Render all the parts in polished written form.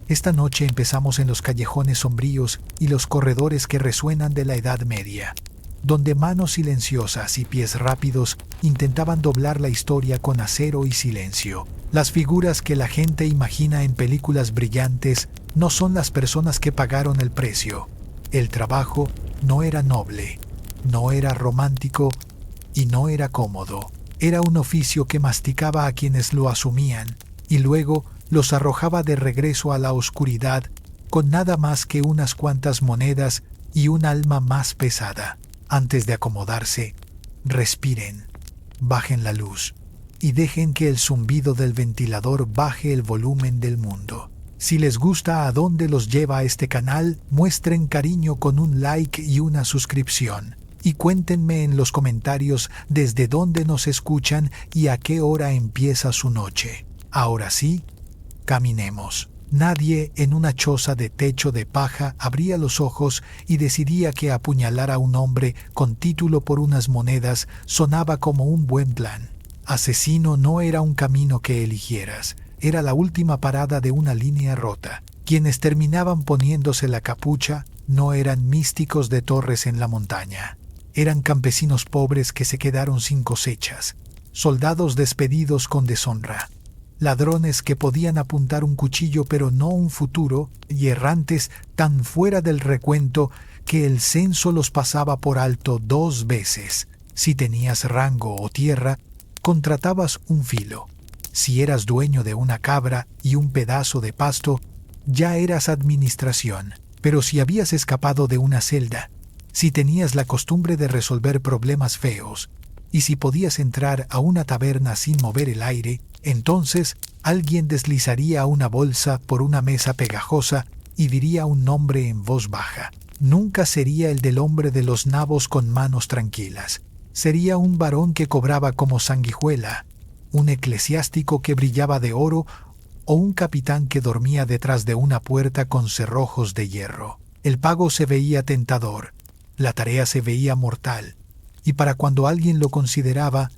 Esta noche empezamos en los callejones sombríos y los corredores que resuenan de la Edad Media, donde manos silenciosas y pies rápidos intentaban doblar la historia con acero y silencio. Las figuras que la gente imagina en películas brillantes no son las personas que pagaron el precio. El trabajo no era noble, no era romántico y no era cómodo. Era un oficio que masticaba a quienes lo asumían y luego los arrojaba de regreso a la oscuridad con nada más que unas cuantas monedas y un alma más pesada. Antes de acomodarse, respiren, bajen la luz y dejen que el zumbido del ventilador baje el volumen del mundo. Si les gusta a dónde los lleva este canal, muestren cariño con un like y una suscripción. Y cuéntenme en los comentarios desde dónde nos escuchan y a qué hora empieza su noche. Ahora sí, caminemos. Nadie en una choza de techo de paja abría los ojos y decidía que apuñalar a un hombre con título por unas monedas sonaba como un buen plan. Asesino no era un camino que eligieras, era la última parada de una línea rota. Quienes terminaban poniéndose la capucha no eran místicos de torres en la montaña. Eran campesinos pobres que se quedaron sin cosechas, soldados despedidos con deshonra, ladrones que podían apuntar un cuchillo pero no un futuro, y errantes tan fuera del recuento que el censo los pasaba por alto 2 veces. Si tenías rango o tierra, contratabas un filo. Si eras dueño de una cabra y un pedazo de pasto, ya eras administración. Pero si habías escapado de una celda, si tenías la costumbre de resolver problemas feos, y si podías entrar a una taberna sin mover el aire, entonces alguien deslizaría una bolsa por una mesa pegajosa y diría un nombre en voz baja. Nunca sería el del hombre de los nabos con manos tranquilas. Sería un varón que cobraba como sanguijuela, un eclesiástico que brillaba de oro o un capitán que dormía detrás de una puerta con cerrojos de hierro. El pago se veía tentador, la tarea se veía mortal, y para cuando alguien lo consideraba,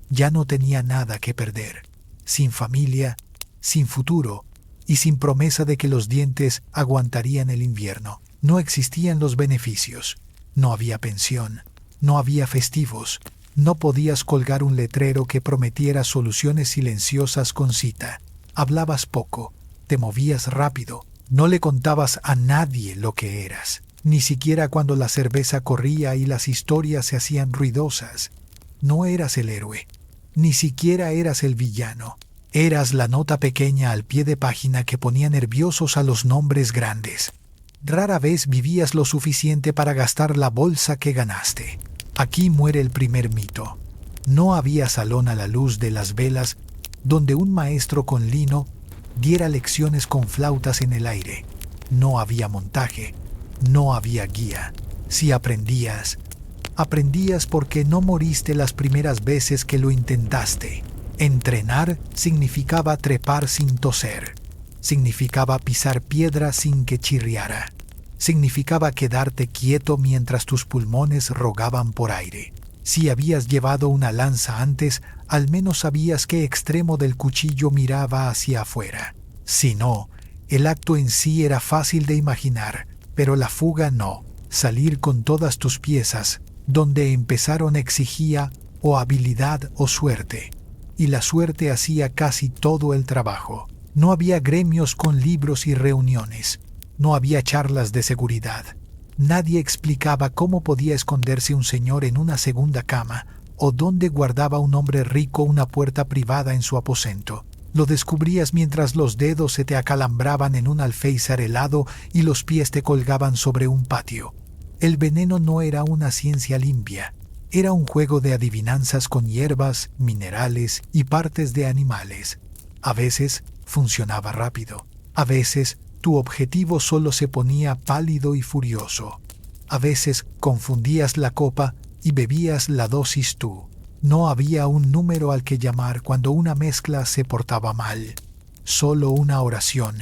ya no tenía nada que perder. Sin familia, sin futuro y sin promesa de que los dientes aguantarían el invierno. No existían los beneficios, no había pensión, no había festivos, no podías colgar un letrero que prometiera soluciones silenciosas con cita. Hablabas poco, te movías rápido, no le contabas a nadie lo que eras, ni siquiera cuando la cerveza corría y las historias se hacían ruidosas. No eras el héroe, ni siquiera eras el villano. Eras la nota pequeña al pie de página que ponía nerviosos a los nombres grandes. Rara vez vivías lo suficiente para gastar la bolsa que ganaste. Aquí muere el primer mito. No había salón a la luz de las velas donde un maestro con lino diera lecciones con flautas en el aire. No había montaje, no había guía. Si aprendías, aprendías porque no moriste las primeras veces que lo intentaste. Entrenar significaba trepar sin toser. Significaba pisar piedra sin que chirriara. Significaba quedarte quieto mientras tus pulmones rogaban por aire. Si habías llevado una lanza antes, al menos sabías qué extremo del cuchillo miraba hacia afuera. Si no, el acto en sí era fácil de imaginar, pero la fuga no. Salir con todas tus piezas, donde empezaron exigía o habilidad o suerte. Y la suerte hacía casi todo el trabajo. No había gremios con libros y reuniones. No había charlas de seguridad. Nadie explicaba cómo podía esconderse un señor en una segunda cama o dónde guardaba un hombre rico una puerta privada en su aposento. Lo descubrías mientras los dedos se te acalambraban en un alféizar helado y los pies te colgaban sobre un patio. El veneno no era una ciencia limpia. Era un juego de adivinanzas con hierbas, minerales y partes de animales. A veces funcionaba rápido. A veces tu objetivo solo se ponía pálido y furioso. A veces confundías la copa y bebías la dosis tú. No había un número al que llamar cuando una mezcla se portaba mal. Solo una oración,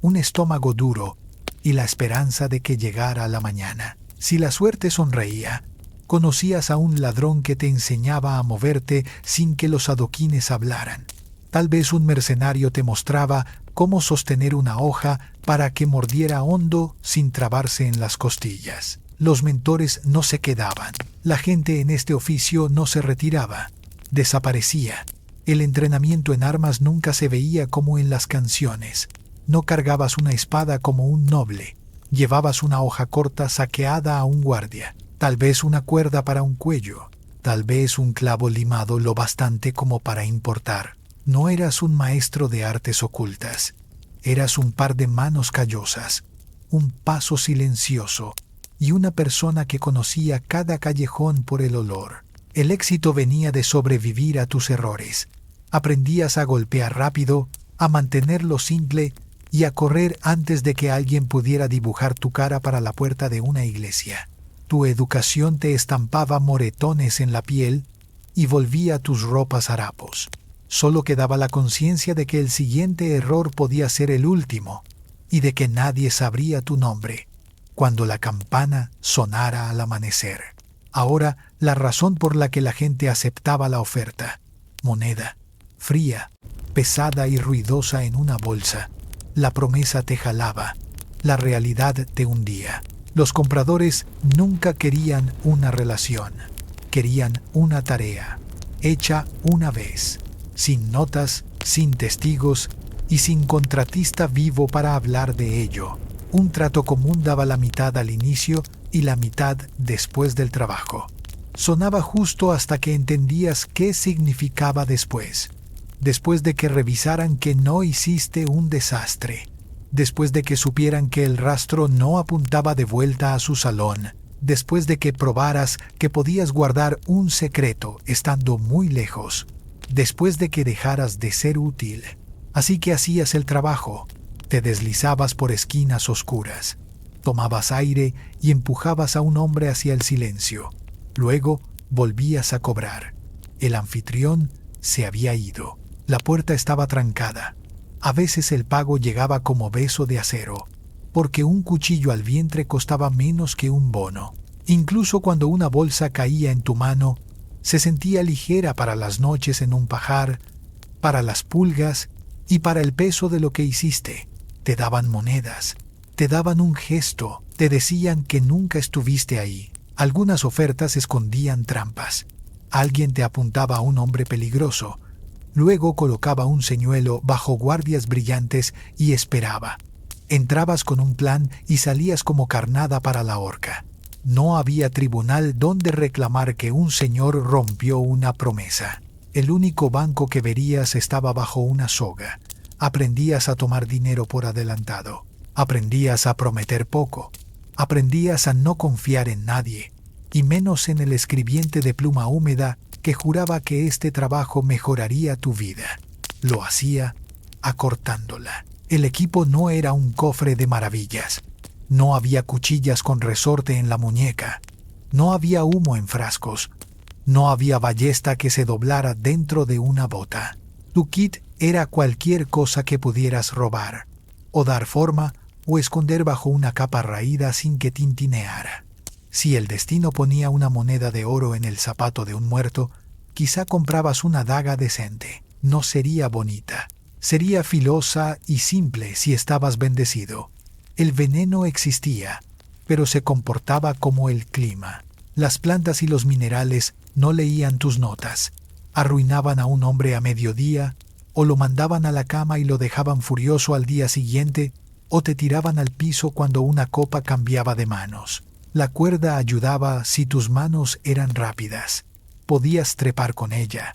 un estómago duro y la esperanza de que llegara la mañana. Si la suerte sonreía, conocías a un ladrón que te enseñaba a moverte sin que los adoquines hablaran. Tal vez un mercenario te mostraba cómo sostener una hoja para que mordiera hondo sin trabarse en las costillas. Los mentores no se quedaban. La gente en este oficio no se retiraba. Desaparecía. El entrenamiento en armas nunca se veía como en las canciones. No cargabas una espada como un noble. Llevabas una hoja corta saqueada a un guardia. Tal vez una cuerda para un cuello. Tal vez un clavo limado lo bastante como para importar. No eras un maestro de artes ocultas. Eras un par de manos callosas, un paso silencioso y una persona que conocía cada callejón por el olor. El éxito venía de sobrevivir a tus errores. Aprendías a golpear rápido, a mantenerlo simple y a correr antes de que alguien pudiera dibujar tu cara para la puerta de una iglesia. Tu educación te estampaba moretones en la piel y volvía tus ropas harapos. Solo quedaba la conciencia de que el siguiente error podía ser el último y de que nadie sabría tu nombre cuando la campana sonara al amanecer. Ahora, la razón por la que la gente aceptaba la oferta: moneda, fría, pesada y ruidosa en una bolsa. La promesa te jalaba, la realidad te hundía. Los compradores nunca querían una relación, querían una tarea, hecha una vez, sin notas, sin testigos y sin contratista vivo para hablar de ello. Un trato común daba la mitad al inicio y la mitad después del trabajo. Sonaba justo hasta que entendías qué significaba después. Después de que revisaran que no hiciste un desastre. Después de que supieran que el rastro no apuntaba de vuelta a su salón. Después de que probaras que podías guardar un secreto estando muy lejos. Después de que dejaras de ser útil. Así que hacías el trabajo. Te deslizabas por esquinas oscuras. Tomabas aire y empujabas a un hombre hacia el silencio. Luego volvías a cobrar. El anfitrión se había ido. La puerta estaba trancada. A veces el pago llegaba como beso de acero, porque un cuchillo al vientre costaba menos que un bono. Incluso cuando una bolsa caía en tu mano, se sentía ligera para las noches en un pajar, para las pulgas y para el peso de lo que hiciste. Te daban monedas, te daban un gesto, te decían que nunca estuviste ahí. Algunas ofertas escondían trampas. Alguien te apuntaba a un hombre peligroso. Luego colocaba un señuelo bajo guardias brillantes y esperaba. Entrabas con un plan y salías como carnada para la horca. No había tribunal donde reclamar que un señor rompió una promesa. El único banco que verías estaba bajo una soga. Aprendías a tomar dinero por adelantado. Aprendías a prometer poco. Aprendías a no confiar en nadie, y menos en el escribiente de pluma húmeda que juraba que este trabajo mejoraría tu vida. Lo hacía acortándola. El equipo no era un cofre de maravillas. No había cuchillas con resorte en la muñeca. No había humo en frascos. No había ballesta que se doblara dentro de una bota. Tu kit era cualquier cosa que pudieras robar, o dar forma, o esconder bajo una capa raída sin que tintineara. Si el destino ponía una moneda de oro en el zapato de un muerto, quizá comprabas una daga decente. No sería bonita. Sería filosa y simple si estabas bendecido. El veneno existía, pero se comportaba como el clima. Las plantas y los minerales no leían tus notas. Arruinaban a un hombre a mediodía, o lo mandaban a la cama y lo dejaban furioso al día siguiente, o te tiraban al piso cuando una copa cambiaba de manos. La cuerda ayudaba si tus manos eran rápidas. Podías trepar con ella,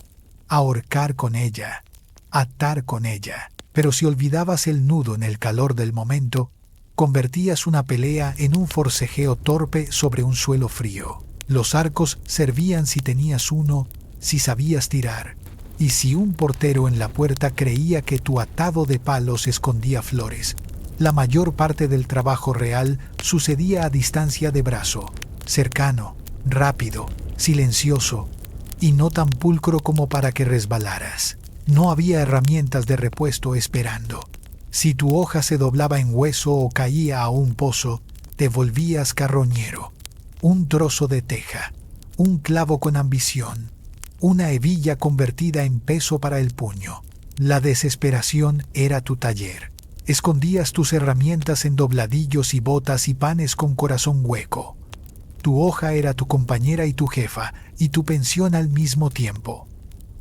ahorcar con ella, atar con ella. Pero si olvidabas el nudo en el calor del momento, convertías una pelea en un forcejeo torpe sobre un suelo frío. Los arcos servían si tenías uno, si sabías tirar, y si un portero en la puerta creía que tu atado de palos escondía flores. La mayor parte del trabajo real sucedía a distancia de brazo, cercano, rápido, silencioso, y no tan pulcro como para que resbalaras. No había herramientas de repuesto esperando. Si tu hoja se doblaba en hueso o caía a un pozo, te volvías carroñero. Un trozo de teja, un clavo con ambición, una hebilla convertida en peso para el puño. La desesperación era tu taller. Escondías tus herramientas en dobladillos y botas y panes con corazón hueco. Tu hoja era tu compañera y tu jefa, y tu pensión al mismo tiempo.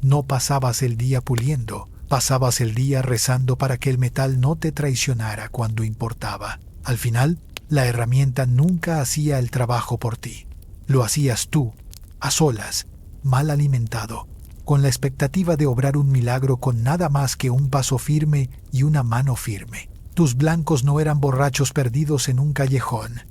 No pasabas el día puliendo, pasabas el día rezando para que el metal no te traicionara cuando importaba. Al final, la herramienta nunca hacía el trabajo por ti. Lo hacías tú, a solas, mal alimentado, con la expectativa de obrar un milagro con nada más que un paso firme y una mano firme. Tus blancos no eran borrachos perdidos en un callejón.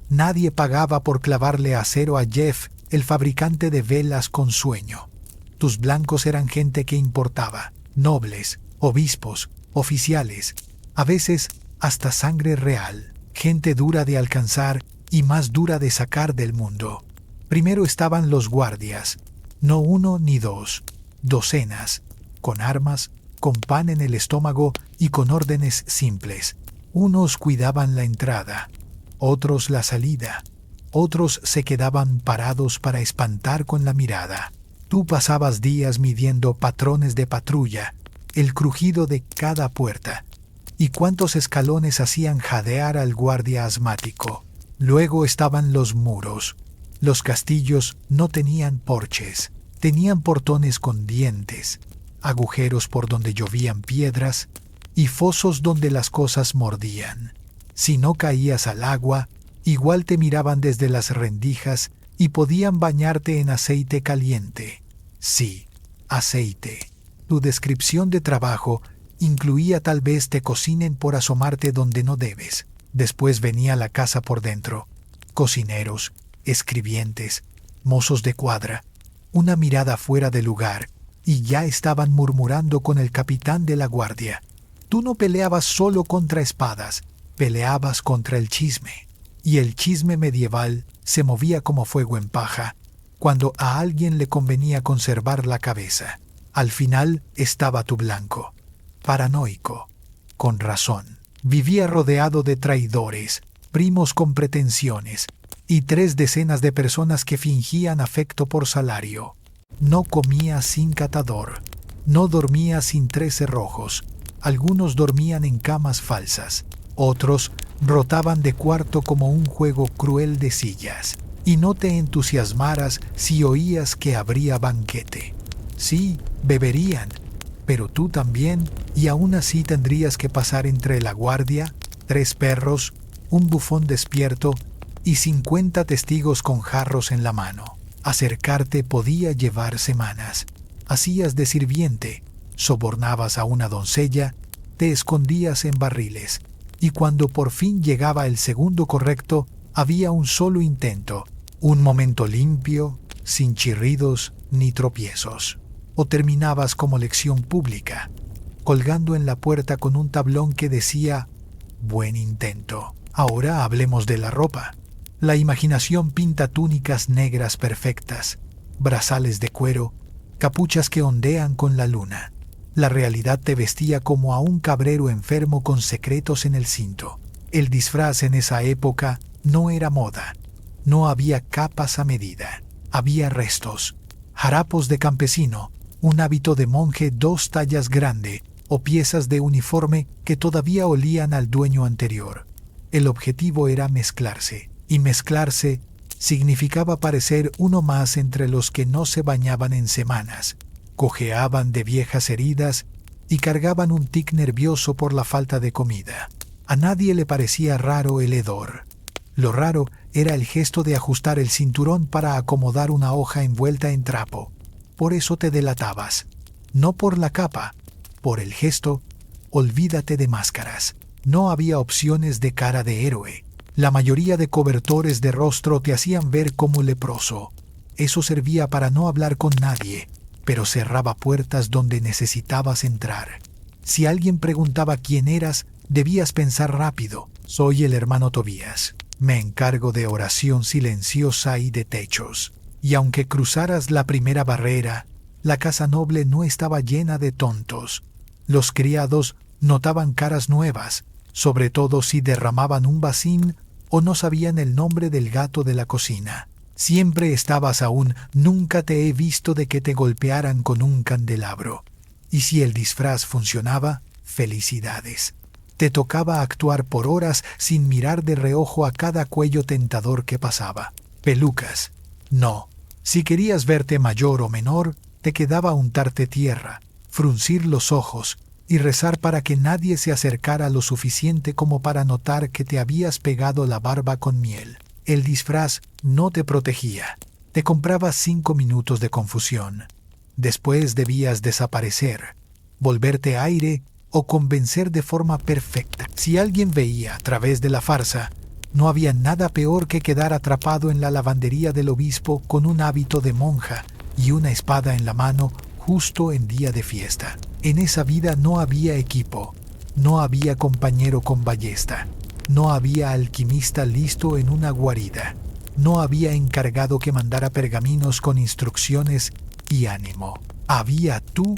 Nadie pagaba por clavarle acero a Jeff, el fabricante de velas con sueño. Tus blancos eran gente que importaba, nobles, obispos, oficiales, a veces hasta sangre real, gente dura de alcanzar y más dura de sacar del mundo. Primero estaban los guardias, no uno ni dos, docenas, con armas, con pan en el estómago y con órdenes simples. Unos cuidaban la entrada, otros la salida, otros se quedaban parados para espantar con la mirada. Tú pasabas días midiendo patrones de patrulla, el crujido de cada puerta, y cuántos escalones hacían jadear al guardia asmático. Luego estaban los muros. Los castillos no tenían porches, tenían portones con dientes, agujeros por donde llovían piedras y fosos donde las cosas mordían. Si no caías al agua, igual te miraban desde las rendijas y podían bañarte en aceite caliente. Sí, aceite. Tu descripción de trabajo incluía tal vez te cocinen por asomarte donde no debes. Después venía la casa por dentro. Cocineros, escribientes, mozos de cuadra, una mirada fuera de lugar, y ya estaban murmurando con el capitán de la guardia. Tú no peleabas solo contra espadas, peleabas contra el chisme. Y el chisme medieval se movía como fuego en paja, cuando a alguien le convenía conservar la cabeza. Al final estaba tu blanco, paranoico, con razón. Vivía rodeado de traidores, primos con pretensiones, y 3 decenas de personas que fingían afecto por salario. No comía sin catador, no dormía sin 3 cerrojos. Algunos dormían en camas falsas, otros rotaban de cuarto como un juego cruel de sillas. Y no te entusiasmaras si oías que habría banquete. Sí, beberían, pero tú también, y aún así tendrías que pasar entre la guardia, 3 perros, un bufón despierto y 50 testigos con jarros en la mano. Acercarte podía llevar semanas. Hacías de sirviente, sobornabas a una doncella, te escondías en barriles, y cuando por fin llegaba el segundo correcto, había un solo intento, un momento limpio, sin chirridos ni tropiezos. O terminabas como lección pública, colgando en la puerta con un tablón que decía «Buen intento». Ahora hablemos de la ropa. La imaginación pinta túnicas negras perfectas, brazales de cuero, capuchas que ondean con la luna. La realidad te vestía como a un cabrero enfermo con secretos en el cinto. El disfraz en esa época no era moda. No había capas a medida. Había restos, harapos de campesino, un hábito de monje 2 tallas grande o piezas de uniforme que todavía olían al dueño anterior. El objetivo era mezclarse, y mezclarse significaba parecer uno más entre los que no se bañaban en semanas, cojeaban de viejas heridas y cargaban un tic nervioso por la falta de comida. A nadie le parecía raro el hedor. Lo raro era el gesto de ajustar el cinturón para acomodar una hoja envuelta en trapo. Por eso te delatabas. No por la capa, por el gesto. Olvídate de máscaras. No había opciones de cara de héroe. La mayoría de cobertores de rostro te hacían ver como leproso. Eso servía para no hablar con nadie, pero cerraba puertas donde necesitabas entrar. Si alguien preguntaba quién eras, debías pensar rápido. Soy el hermano Tobías. Me encargo de oración silenciosa y de techos. Y aunque cruzaras la primera barrera, la casa noble no estaba llena de tontos. Los criados notaban caras nuevas, sobre todo si derramaban un bacín o no sabían el nombre del gato de la cocina. Siempre estabas aún, nunca te he visto de que te golpearan con un candelabro. Y si el disfraz funcionaba, felicidades. Te tocaba actuar por horas sin mirar de reojo a cada cuello tentador que pasaba. Pelucas. No. Si querías verte mayor o menor, te quedaba untarte tierra, fruncir los ojos y rezar para que nadie se acercara lo suficiente como para notar que te habías pegado la barba con miel. El disfraz no te protegía. Te comprabas 5 minutos de confusión. Después debías desaparecer, volverte aire o convencer de forma perfecta. Si alguien veía a través de la farsa, no había nada peor que quedar atrapado en la lavandería del obispo con un hábito de monja y una espada en la mano justo en día de fiesta. En esa vida no había equipo, no había compañero con ballesta, no había alquimista listo en una guarida, no había encargado que mandara pergaminos con instrucciones y ánimo. Había tú,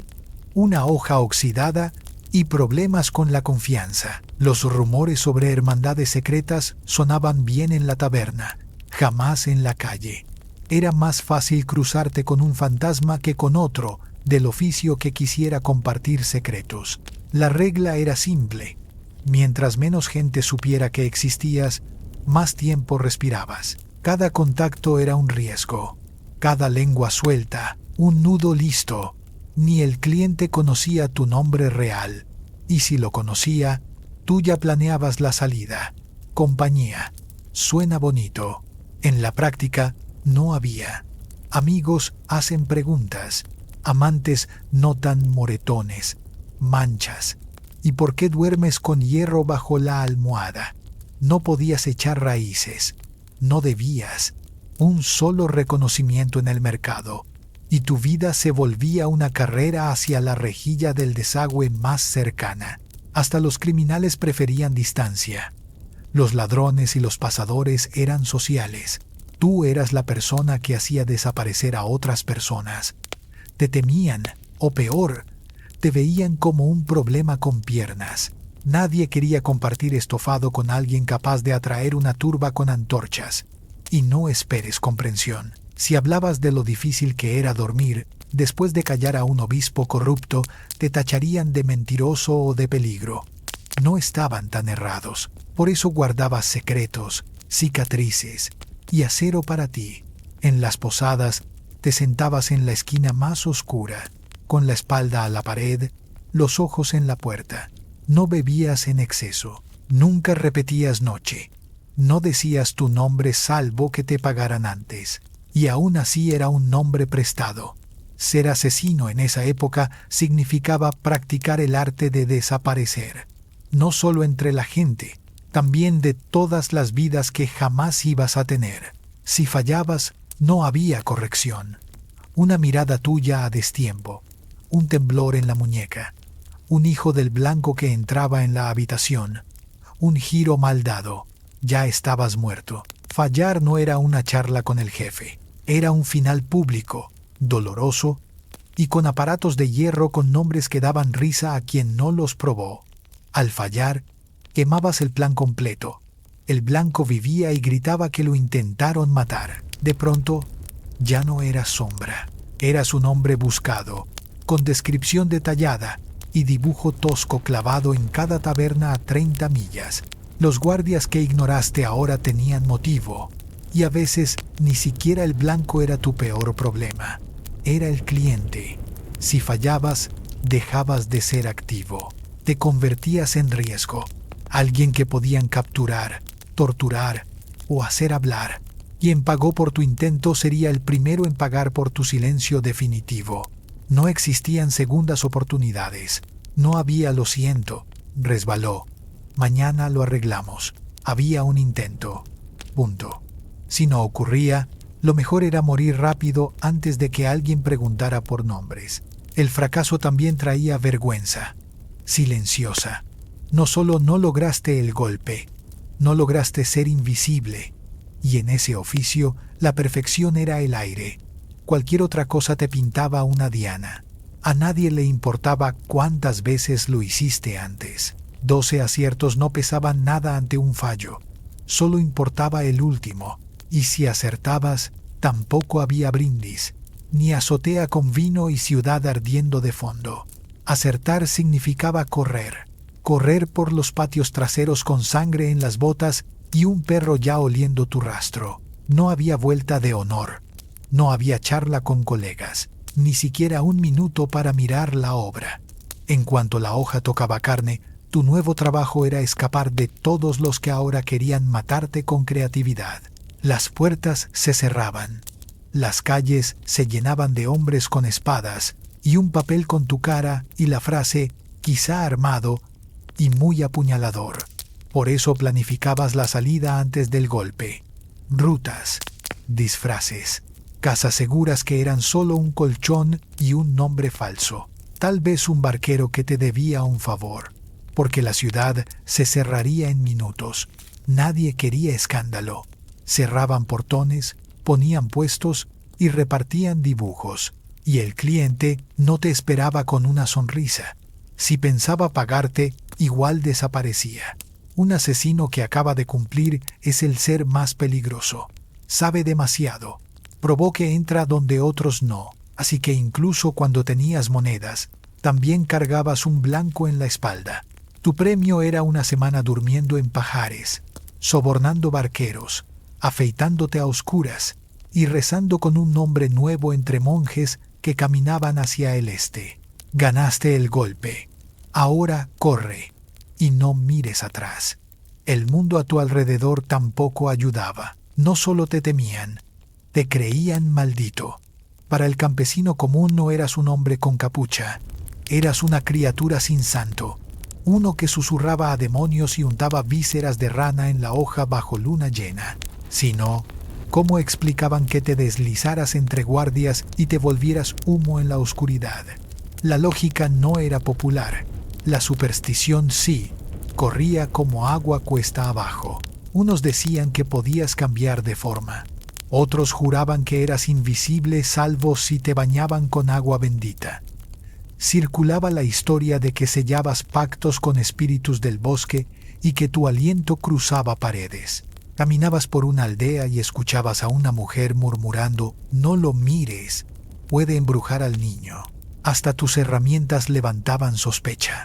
una hoja oxidada y problemas con la confianza. Los rumores sobre hermandades secretas sonaban bien en la taberna, jamás en la calle. Era más fácil cruzarte con un fantasma que con otro del oficio que quisiera compartir secretos. La regla era simple. Mientras menos gente supiera que existías, más tiempo respirabas. Cada contacto era un riesgo. Cada lengua suelta, un nudo listo. Ni el cliente conocía tu nombre real. Y si lo conocía, tú ya planeabas la salida. Compañía. Suena bonito. En la práctica, no había. Amigos hacen preguntas. Amantes notan moretones, manchas. ¿Y por qué duermes con hierro bajo la almohada? No podías echar raíces. No debías. Un solo reconocimiento en el mercado, y tu vida se volvía una carrera hacia la rejilla del desagüe más cercana. Hasta los criminales preferían distancia. Los ladrones y los pasadores eran sociales. Tú eras la persona que hacía desaparecer a otras personas. Te temían, o peor, te veían como un problema con piernas. Nadie quería compartir estofado con alguien capaz de atraer una turba con antorchas. Y no esperes comprensión. Si hablabas de lo difícil que era dormir, después de callar a un obispo corrupto, te tacharían de mentiroso o de peligro. No estaban tan errados. Por eso guardabas secretos, cicatrices y acero para ti. En las posadas, te sentabas en la esquina más oscura, con la espalda a la pared, los ojos en la puerta. No bebías en exceso. Nunca repetías noche. No decías tu nombre salvo que te pagaran antes. Y aún así era un nombre prestado. Ser asesino en esa época significaba practicar el arte de desaparecer. No solo entre la gente, también de todas las vidas que jamás ibas a tener. Si fallabas, no había corrección. Una mirada tuya a destiempo, un temblor en la muñeca, un hijo del blanco que entraba en la habitación, un giro mal dado, ya estabas muerto. Fallar no era una charla con el jefe, era un final público, doloroso y con aparatos de hierro con nombres que daban risa a quien no los probó. Al fallar, quemabas el plan completo. El blanco vivía y gritaba que lo intentaron matar. De pronto, ya no eras sombra. Eras un hombre buscado, con descripción detallada y dibujo tosco clavado en cada taberna a 30 millas. Los guardias que ignoraste ahora tenían motivo, y a veces ni siquiera el blanco era tu peor problema. Era el cliente. Si fallabas, dejabas de ser activo. Te convertías en riesgo. Alguien que podían capturar, torturar o hacer hablar. Quien pagó por tu intento sería el primero en pagar por tu silencio definitivo. No existían segundas oportunidades. No había lo siento, resbaló. Mañana lo arreglamos. Había un intento. Punto. Si no ocurría, lo mejor era morir rápido antes de que alguien preguntara por nombres. El fracaso también traía vergüenza. Silenciosa. No solo no lograste el golpe, no lograste ser invisible. Y en ese oficio, la perfección era el aire. Cualquier otra cosa te pintaba una diana. A nadie le importaba cuántas veces lo hiciste antes. 12 aciertos no pesaban nada ante un fallo. Solo importaba el último. Y si acertabas, tampoco había brindis, ni azotea con vino y ciudad ardiendo de fondo. Acertar significaba correr. correr por los patios traseros con sangre en las botas y un perro ya oliendo tu rastro. No había vuelta de honor. No había charla con colegas, ni siquiera un minuto para mirar la obra. En cuanto la hoja tocaba carne, tu nuevo trabajo era escapar de todos los que ahora querían matarte con creatividad. Las puertas se cerraban. Las calles se llenaban de hombres con espadas y un papel con tu cara y la frase, quizá armado y muy apuñalador. Por eso planificabas la salida antes del golpe. Rutas, disfraces, casas seguras que eran solo un colchón y un nombre falso. Tal vez un barquero que te debía un favor, porque la ciudad se cerraría en minutos. Nadie quería escándalo. Cerraban portones, ponían puestos y repartían dibujos. Y el cliente no te esperaba con una sonrisa. Si pensaba pagarte, igual desaparecía. Un asesino que acaba de cumplir es el ser más peligroso. Sabe demasiado. Probó que entra donde otros no. Así que incluso cuando tenías monedas, también cargabas un blanco en la espalda. Tu premio era una semana durmiendo en pajares, sobornando barqueros, afeitándote a oscuras y rezando con un nombre nuevo entre monjes que caminaban hacia el este. Ganaste el golpe. Ahora corre y no mires atrás. El mundo a tu alrededor tampoco ayudaba. No solo te temían, te creían maldito. Para el campesino común no eras un hombre con capucha. Eras una criatura sin santo. Uno que susurraba a demonios y untaba vísceras de rana en la hoja bajo luna llena. Si no, ¿cómo explicaban que te deslizaras entre guardias y te volvieras humo en la oscuridad? La lógica no era popular. La superstición sí. Corría como agua cuesta abajo. Unos decían que podías cambiar de forma. Otros juraban que eras invisible salvo si te bañaban con agua bendita. Circulaba la historia de que sellabas pactos con espíritus del bosque y que tu aliento cruzaba paredes. Caminabas por una aldea y escuchabas a una mujer murmurando, «No lo mires, puede embrujar al niño». Hasta tus herramientas levantaban sospecha.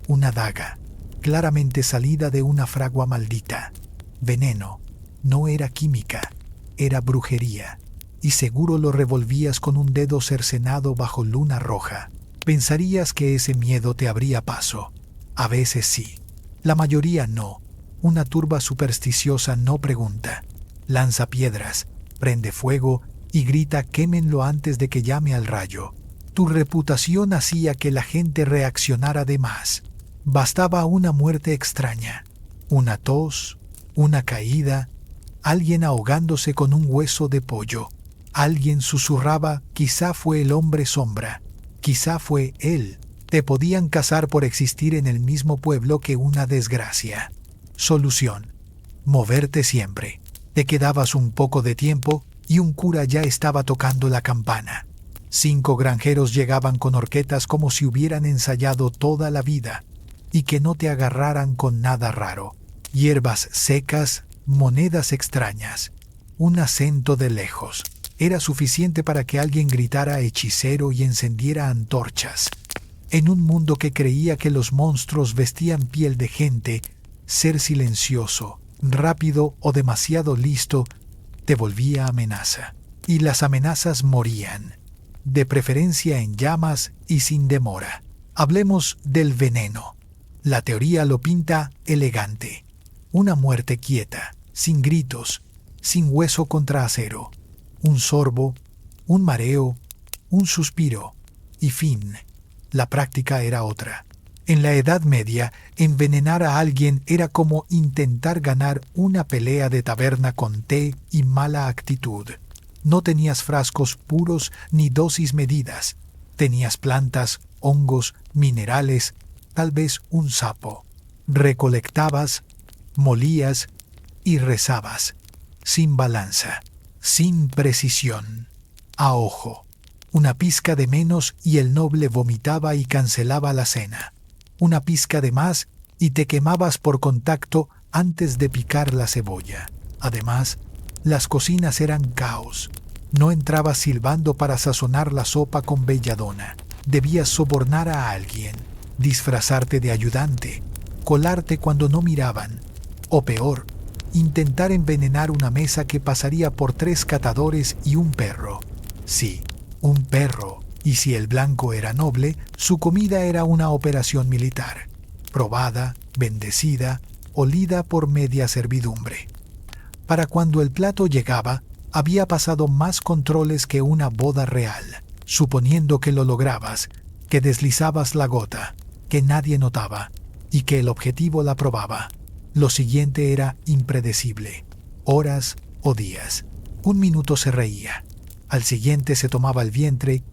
Una daga, claramente salida de una fragua maldita. Veneno, no era química. Era brujería, y seguro lo revolvías con un dedo cercenado bajo luna roja. Pensarías que ese miedo te abría paso. A veces sí, la mayoría no. Una turba supersticiosa no pregunta. Lanza piedras, prende fuego y grita quémenlo antes de que llame al rayo. Tu reputación hacía que la gente reaccionara de más. Bastaba una muerte extraña, una tos, una caída, alguien ahogándose con un hueso de pollo. Alguien susurraba, quizá fue el hombre sombra, quizá fue él. Te podían cazar por existir en el mismo pueblo que una desgracia. Solución: moverte siempre. Te quedabas un poco de tiempo y un cura ya estaba tocando la campana. 5 granjeros llegaban con horquetas como si hubieran ensayado toda la vida y que no te agarraran con nada raro. Hierbas secas, monedas extrañas, un acento de lejos. Era suficiente para que alguien gritara hechicero y encendiera antorchas. En un mundo que creía que los monstruos vestían piel de gente, ser silencioso, rápido o demasiado listo te volvía amenaza. Y las amenazas morían, de preferencia en llamas y sin demora. Hablemos del veneno. La teoría lo pinta elegante. Una muerte quieta, sin gritos, sin hueso contra acero. Un sorbo, un mareo, un suspiro y fin. La práctica era otra. En la Edad Media, envenenar a alguien era como intentar ganar una pelea de taberna con té y mala actitud. No tenías frascos puros ni dosis medidas. Tenías plantas, hongos, minerales, tal vez un sapo. Recolectabas, molías y rezabas, sin balanza, sin precisión, a ojo. Una pizca de menos y el noble vomitaba y cancelaba la cena. Una pizca de más y te quemabas por contacto antes de picar la cebolla. Además, las cocinas eran caos. No entrabas silbando para sazonar la sopa con belladona. Debías sobornar a alguien, disfrazarte de ayudante, colarte cuando no miraban, o peor, intentar envenenar una mesa que pasaría por 3 catadores y un perro. Sí, un perro, y si el blanco era noble, su comida era una operación militar, probada, bendecida, olida por media servidumbre. Para cuando el plato llegaba, había pasado más controles que una boda real, suponiendo que lo lograbas, que deslizabas la gota, que nadie notaba, y que el objetivo la probaba. Lo siguiente era impredecible, horas o días. Un minuto se reía, al siguiente se tomaba el vientre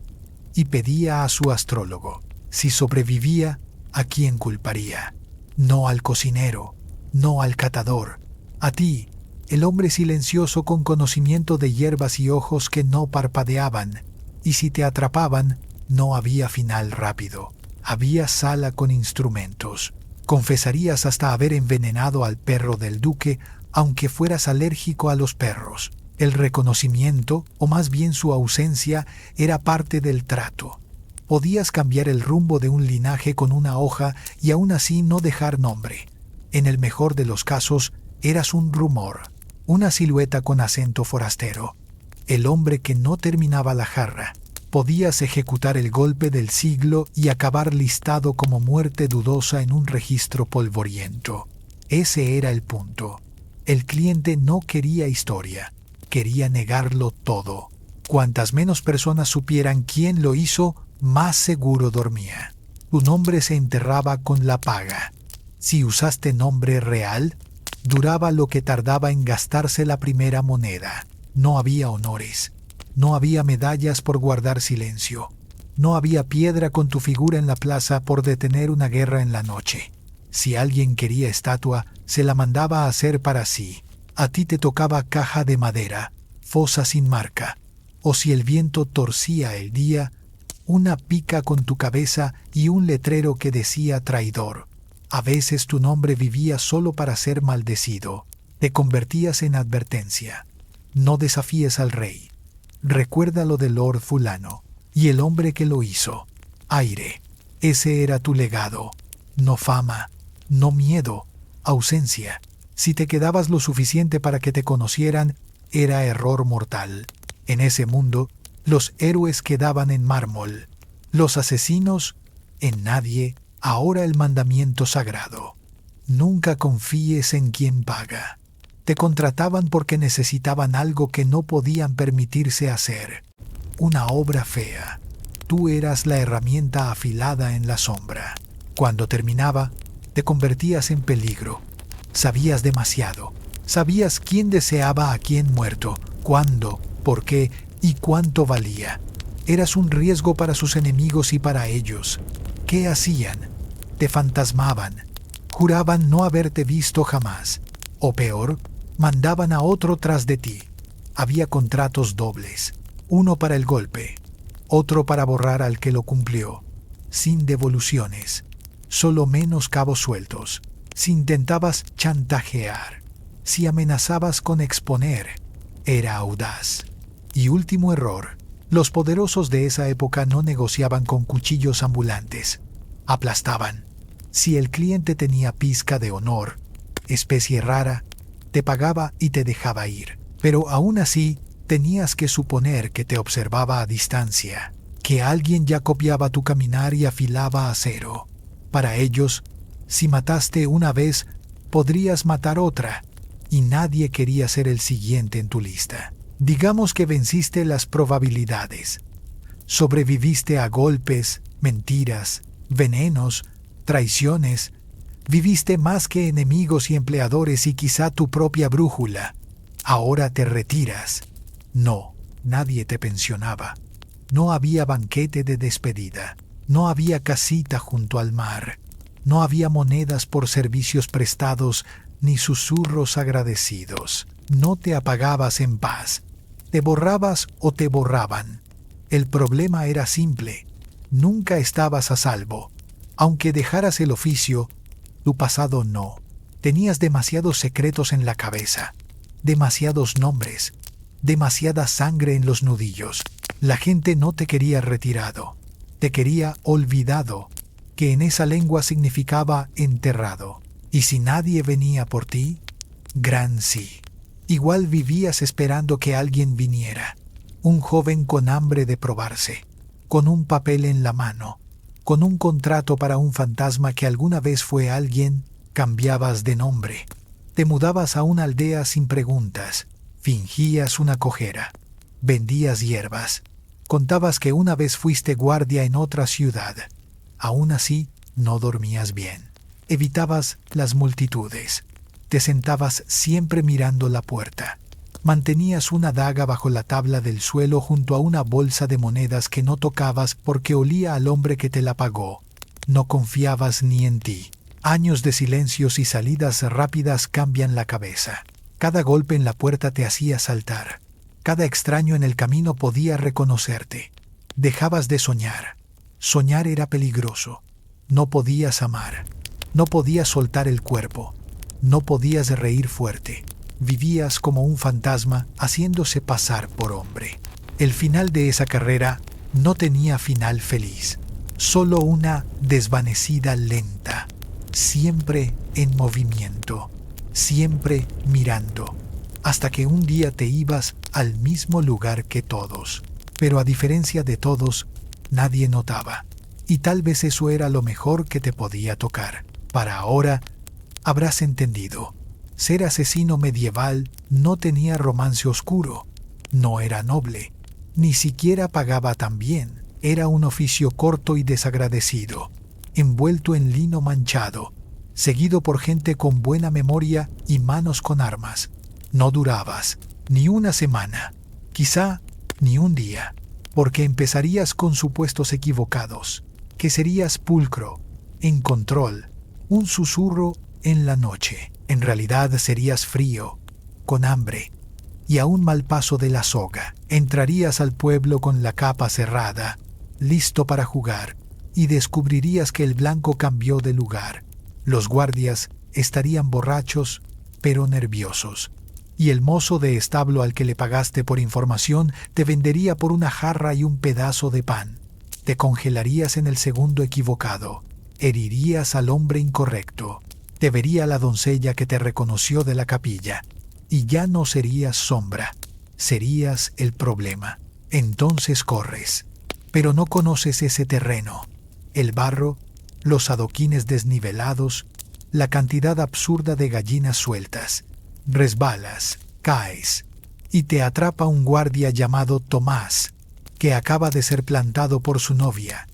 y pedía a su astrólogo. Si sobrevivía, ¿a quién culparía? No al cocinero, no al catador, a ti, el hombre silencioso con conocimiento de hierbas y ojos que no parpadeaban, y si te atrapaban, no había final rápido, había sala con instrumentos. Confesarías hasta haber envenenado al perro del duque, aunque fueras alérgico a los perros. El reconocimiento, o más bien su ausencia, era parte del trato. Podías cambiar el rumbo de un linaje con una hoja y aún así no dejar nombre. En el mejor de los casos, eras un rumor, una silueta con acento forastero. El hombre que no terminaba la jarra. Podías ejecutar el golpe del siglo y acabar listado como muerte dudosa en un registro polvoriento. Ese era el punto. El cliente no quería historia, quería negarlo todo. Cuantas menos personas supieran quién lo hizo, más seguro dormía. Tu nombre se enterraba con la paga. Si usaste nombre real, duraba lo que tardaba en gastarse la primera moneda. No había honores. No había medallas por guardar silencio. No había piedra con tu figura en la plaza por detener una guerra en la noche. Si alguien quería estatua, se la mandaba a hacer para sí. A ti te tocaba caja de madera, fosa sin marca. O si el viento torcía el día, una pica con tu cabeza y un letrero que decía traidor. A veces tu nombre vivía solo para ser maldecido. Te convertías en advertencia. No desafíes al rey. Recuerda lo de Lord Fulano y el hombre que lo hizo. Aire. Ese era tu legado. No fama, no miedo, ausencia. Si te quedabas lo suficiente para que te conocieran, era error mortal. En ese mundo, los héroes quedaban en mármol. Los asesinos, en nadie. Ahora el mandamiento sagrado. Nunca confíes en quien paga. Te contrataban porque necesitaban algo que no podían permitirse hacer. Una obra fea. Tú eras la herramienta afilada en la sombra. Cuando terminaba, te convertías en peligro. Sabías demasiado. Sabías quién deseaba a quién muerto, cuándo, por qué y cuánto valía. Eras un riesgo para sus enemigos y para ellos. ¿Qué hacían? Te fantasmaban. Juraban no haberte visto jamás. O peor, mandaban a otro tras de ti. Había contratos dobles. Uno para el golpe, otro para borrar al que lo cumplió. Sin devoluciones. Solo menos cabos sueltos. Si intentabas chantajear. Si amenazabas con exponer. Era audaz. Y último error. Los poderosos de esa época no negociaban con cuchillos ambulantes. Aplastaban. Si el cliente tenía pizca de honor, especie rara, te pagaba y te dejaba ir. Pero aún así, tenías que suponer que te observaba a distancia, que alguien ya copiaba tu caminar y afilaba acero. Para ellos, si mataste una vez, podrías matar otra, y nadie quería ser el siguiente en tu lista. Digamos que venciste las probabilidades. Sobreviviste a golpes, mentiras, venenos, traiciones. Viviste más que enemigos y empleadores y quizá tu propia brújula. Ahora te retiras. No, nadie te pensionaba. No había banquete de despedida. No había casita junto al mar. No había monedas por servicios prestados ni susurros agradecidos. No te apagabas en paz. Te borrabas o te borraban. El problema era simple. Nunca estabas a salvo. Aunque dejaras el oficio, tu pasado no. Tenías demasiados secretos en la cabeza, demasiados nombres, demasiada sangre en los nudillos. La gente no te quería retirado, te quería olvidado, que en esa lengua significaba enterrado. ¿Y si nadie venía por ti? Gran sí. Igual vivías esperando que alguien viniera. Un joven con hambre de probarse, con un papel en la mano, con un contrato para un fantasma que alguna vez fue alguien. Cambiabas de nombre. Te mudabas a una aldea sin preguntas. Fingías una cojera. Vendías hierbas. Contabas que una vez fuiste guardia en otra ciudad. Aún así, no dormías bien. Evitabas las multitudes. Te sentabas siempre mirando la puerta. Mantenías una daga bajo la tabla del suelo junto a una bolsa de monedas que no tocabas porque olía al hombre que te la pagó. No confiabas ni en ti. Años de silencios y salidas rápidas cambian la cabeza. Cada golpe en la puerta te hacía saltar. Cada extraño en el camino podía reconocerte. Dejabas de soñar. Soñar era peligroso. No podías amar. No podías soltar el cuerpo. No podías reír fuerte. Vivías como un fantasma haciéndose pasar por hombre. El final de esa carrera no tenía final feliz. Solo una desvanecida lenta. Siempre en movimiento. Siempre mirando. Hasta que un día te ibas al mismo lugar que todos. Pero a diferencia de todos, nadie notaba. Y tal vez eso era lo mejor que te podía tocar. Para ahora, habrás entendido. Ser asesino medieval no tenía romance oscuro. No era noble. Ni siquiera pagaba tan bien. Era un oficio corto y desagradecido. Envuelto en lino manchado. Seguido por gente con buena memoria y manos con armas. No durabas ni una semana. Quizá ni un día. Porque empezarías con supuestos equivocados. Que serías pulcro, en control, un susurro en la noche. En realidad serías frío, con hambre, y a un mal paso de la soga. Entrarías al pueblo con la capa cerrada, listo para jugar, y descubrirías que el blanco cambió de lugar. Los guardias estarían borrachos, pero nerviosos. Y el mozo de establo al que le pagaste por información te vendería por una jarra y un pedazo de pan. Te congelarías en el segundo equivocado. Herirías al hombre incorrecto. Te vería la doncella que te reconoció de la capilla. Y ya no serías sombra. Serías el problema. Entonces corres. Pero no conoces ese terreno. El barro, los adoquines desnivelados, la cantidad absurda de gallinas sueltas. Resbalas, caes, y te atrapa un guardia llamado Tomás, que acaba de ser plantado por su novia,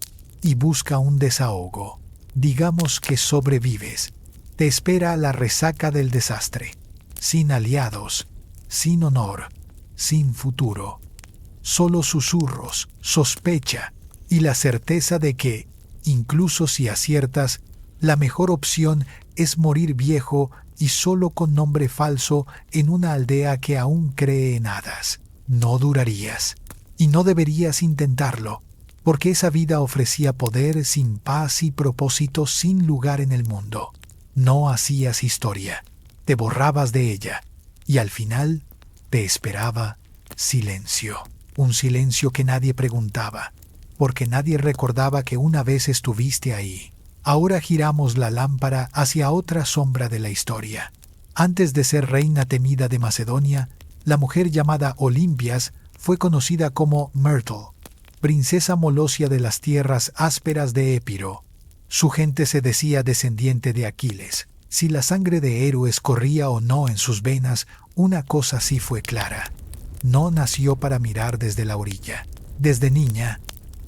y busca un desahogo. Digamos que sobrevives. Te espera la resaca del desastre, sin aliados, sin honor, sin futuro. Solo susurros, sospecha y la certeza de que, incluso si aciertas, la mejor opción es morir viejo y solo con nombre falso en una aldea que aún cree en hadas. No durarías, y no deberías intentarlo, porque esa vida ofrecía poder sin paz y propósito sin lugar en el mundo. No hacías historia, te borrabas de ella, y al final te esperaba silencio. Un silencio que nadie preguntaba, porque nadie recordaba que una vez estuviste ahí. Ahora giramos la lámpara hacia otra sombra de la historia. Antes de ser reina temida de Macedonia, la mujer llamada Olimpias fue conocida como Myrtle, princesa molosia de las tierras ásperas de Épiro. Su gente se decía descendiente de Aquiles. Si la sangre de héroes corría o no en sus venas, una cosa sí fue clara. No nació para mirar desde la orilla. Desde niña,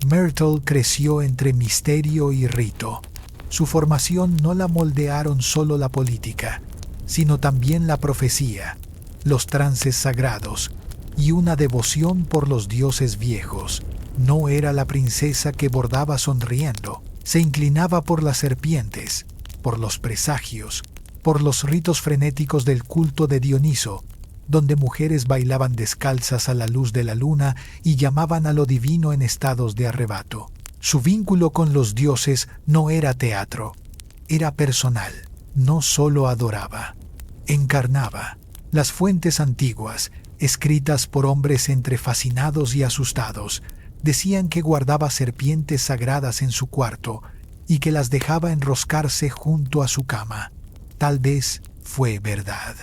Myrtle creció entre misterio y rito. Su formación no la moldearon solo la política, sino también la profecía, los trances sagrados y una devoción por los dioses viejos. No era la princesa que bordaba sonriendo. Se inclinaba por las serpientes, por los presagios, por los ritos frenéticos del culto de Dioniso, donde mujeres bailaban descalzas a la luz de la luna y llamaban a lo divino en estados de arrebato. Su vínculo con los dioses no era teatro, era personal. No solo adoraba, encarnaba. Las fuentes antiguas, escritas por hombres entre fascinados y asustados, decían que guardaba serpientes sagradas en su cuarto y que las dejaba enroscarse junto a su cama. Tal vez fue verdad.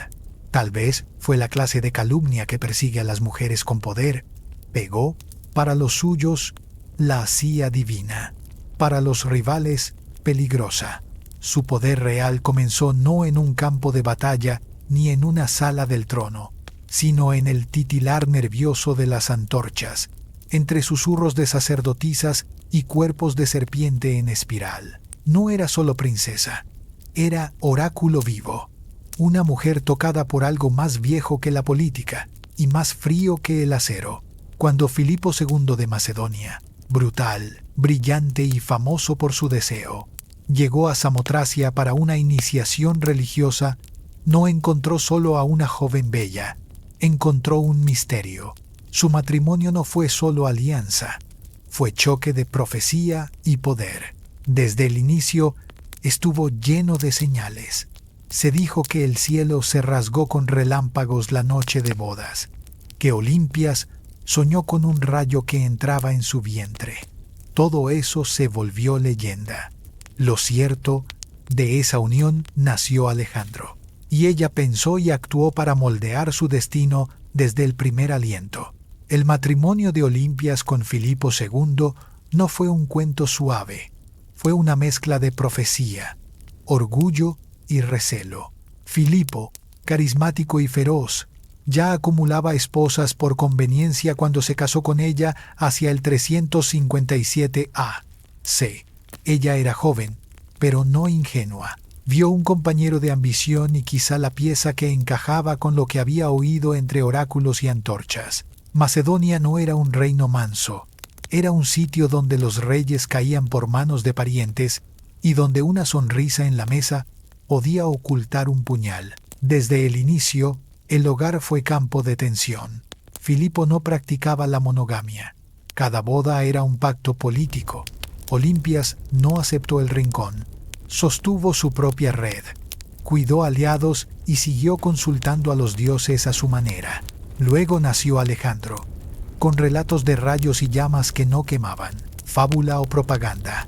Tal vez fue la clase de calumnia que persigue a las mujeres con poder. Pegó. Para los suyos, la hacía divina. Para los rivales, peligrosa. Su poder real comenzó no en un campo de batalla ni en una sala del trono, sino en el titilar nervioso de las antorchas, entre susurros de sacerdotisas y cuerpos de serpiente en espiral. No era solo princesa, era oráculo vivo, una mujer tocada por algo más viejo que la política y más frío que el acero. Cuando Filipo II de Macedonia, brutal, brillante y famoso por su deseo, llegó a Samotracia para una iniciación religiosa, no encontró solo a una joven bella, encontró un misterio. Su matrimonio no fue solo alianza, fue choque de profecía y poder. Desde el inicio estuvo lleno de señales. Se dijo que el cielo se rasgó con relámpagos la noche de bodas, que Olimpias soñó con un rayo que entraba en su vientre. Todo eso se volvió leyenda. Lo cierto, de esa unión nació Alejandro, y ella pensó y actuó para moldear su destino desde el primer aliento. El matrimonio de Olimpias con Filipo II no fue un cuento suave, fue una mezcla de profecía, orgullo y recelo. Filipo, carismático y feroz, ya acumulaba esposas por conveniencia cuando se casó con ella hacia el 357 a.C. Ella era joven, pero no ingenua. Vio un compañero de ambición y quizá la pieza que encajaba con lo que había oído entre oráculos y antorchas. Macedonia no era un reino manso, era un sitio donde los reyes caían por manos de parientes y donde una sonrisa en la mesa podía ocultar un puñal. Desde el inicio, el hogar fue campo de tensión. Filipo no practicaba la monogamia. Cada boda era un pacto político. Olimpias no aceptó el rincón. Sostuvo su propia red. Cuidó aliados y siguió consultando a los dioses a su manera. Luego nació Alejandro, con relatos de rayos y llamas que no quemaban, fábula o propaganda.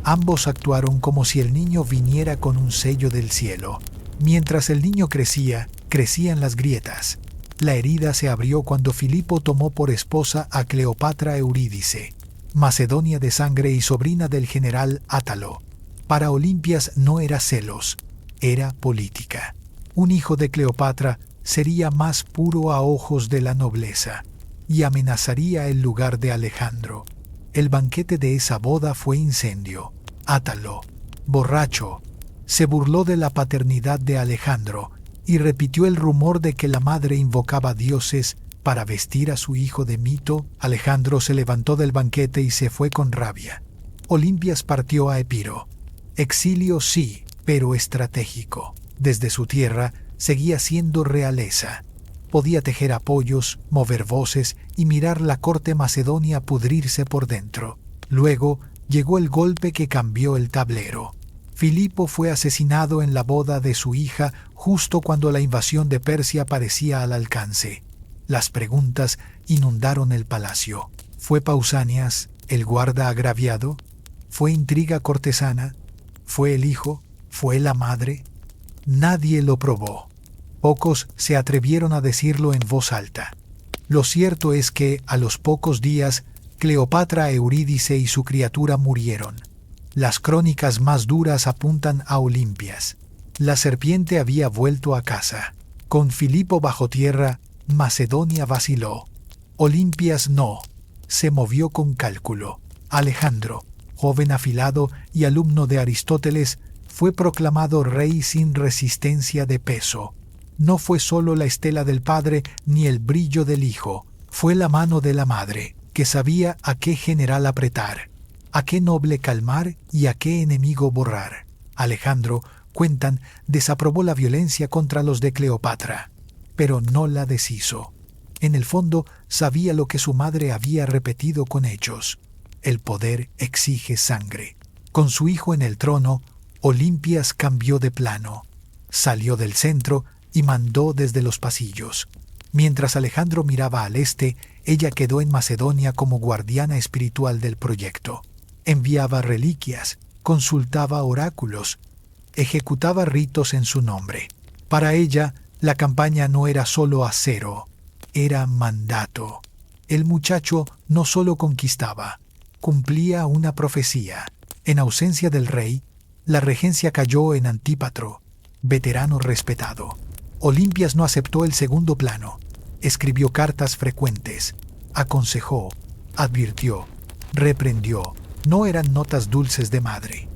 Ambos actuaron como si el niño viniera con un sello del cielo. Mientras el niño crecía, crecían las grietas. La herida se abrió cuando Filipo tomó por esposa a Cleopatra Eurídice, macedonia de sangre y sobrina del general Átalo. Para Olimpias no era celos, era política. Un hijo de Cleopatra sería más puro a ojos de la nobleza y amenazaría el lugar de Alejandro. El banquete de esa boda fue incendio. Átalo, borracho, se burló de la paternidad de Alejandro y repitió el rumor de que la madre invocaba dioses para vestir a su hijo de mito. Alejandro se levantó del banquete y se fue con rabia. Olimpias partió a Epiro. Exilio sí, pero estratégico. Desde su tierra seguía siendo realeza. Podía tejer apoyos, mover voces y mirar la corte macedonia pudrirse por dentro. Luego llegó el golpe que cambió el tablero. Filipo fue asesinado en la boda de su hija justo cuando la invasión de Persia parecía al alcance. Las preguntas inundaron el palacio. ¿Fue Pausanias el guarda agraviado? ¿Fue intriga cortesana? ¿Fue el hijo? ¿Fue la madre? Nadie lo probó. Pocos se atrevieron a decirlo en voz alta. Lo cierto es que, a los pocos días, Cleopatra Eurídice y su criatura murieron. Las crónicas más duras apuntan a Olimpias. La serpiente había vuelto a casa. Con Filipo bajo tierra, Macedonia vaciló. Olimpias no. Se movió con cálculo. Alejandro, joven afilado y alumno de Aristóteles, fue proclamado rey sin resistencia de peso. No fue solo la estela del padre ni el brillo del hijo, fue la mano de la madre, que sabía a qué general apretar, a qué noble calmar y a qué enemigo borrar. Alejandro, cuentan, desaprobó la violencia contra los de Cleopatra, pero no la deshizo. En el fondo sabía lo que su madre había repetido con hechos. El poder exige sangre. Con su hijo en el trono, Olimpias cambió de plano. Salió del centro y mandó desde los pasillos. Mientras Alejandro miraba al este, ella quedó en Macedonia como guardiana espiritual del proyecto. Enviaba reliquias, consultaba oráculos, ejecutaba ritos en su nombre. Para ella, la campaña no era solo acero, era mandato. El muchacho no solo conquistaba, cumplía una profecía. En ausencia del rey, la regencia cayó en Antípatro, veterano respetado. Olimpias no aceptó el segundo plano. Escribió cartas frecuentes, aconsejó, advirtió, reprendió. No eran notas dulces de madre,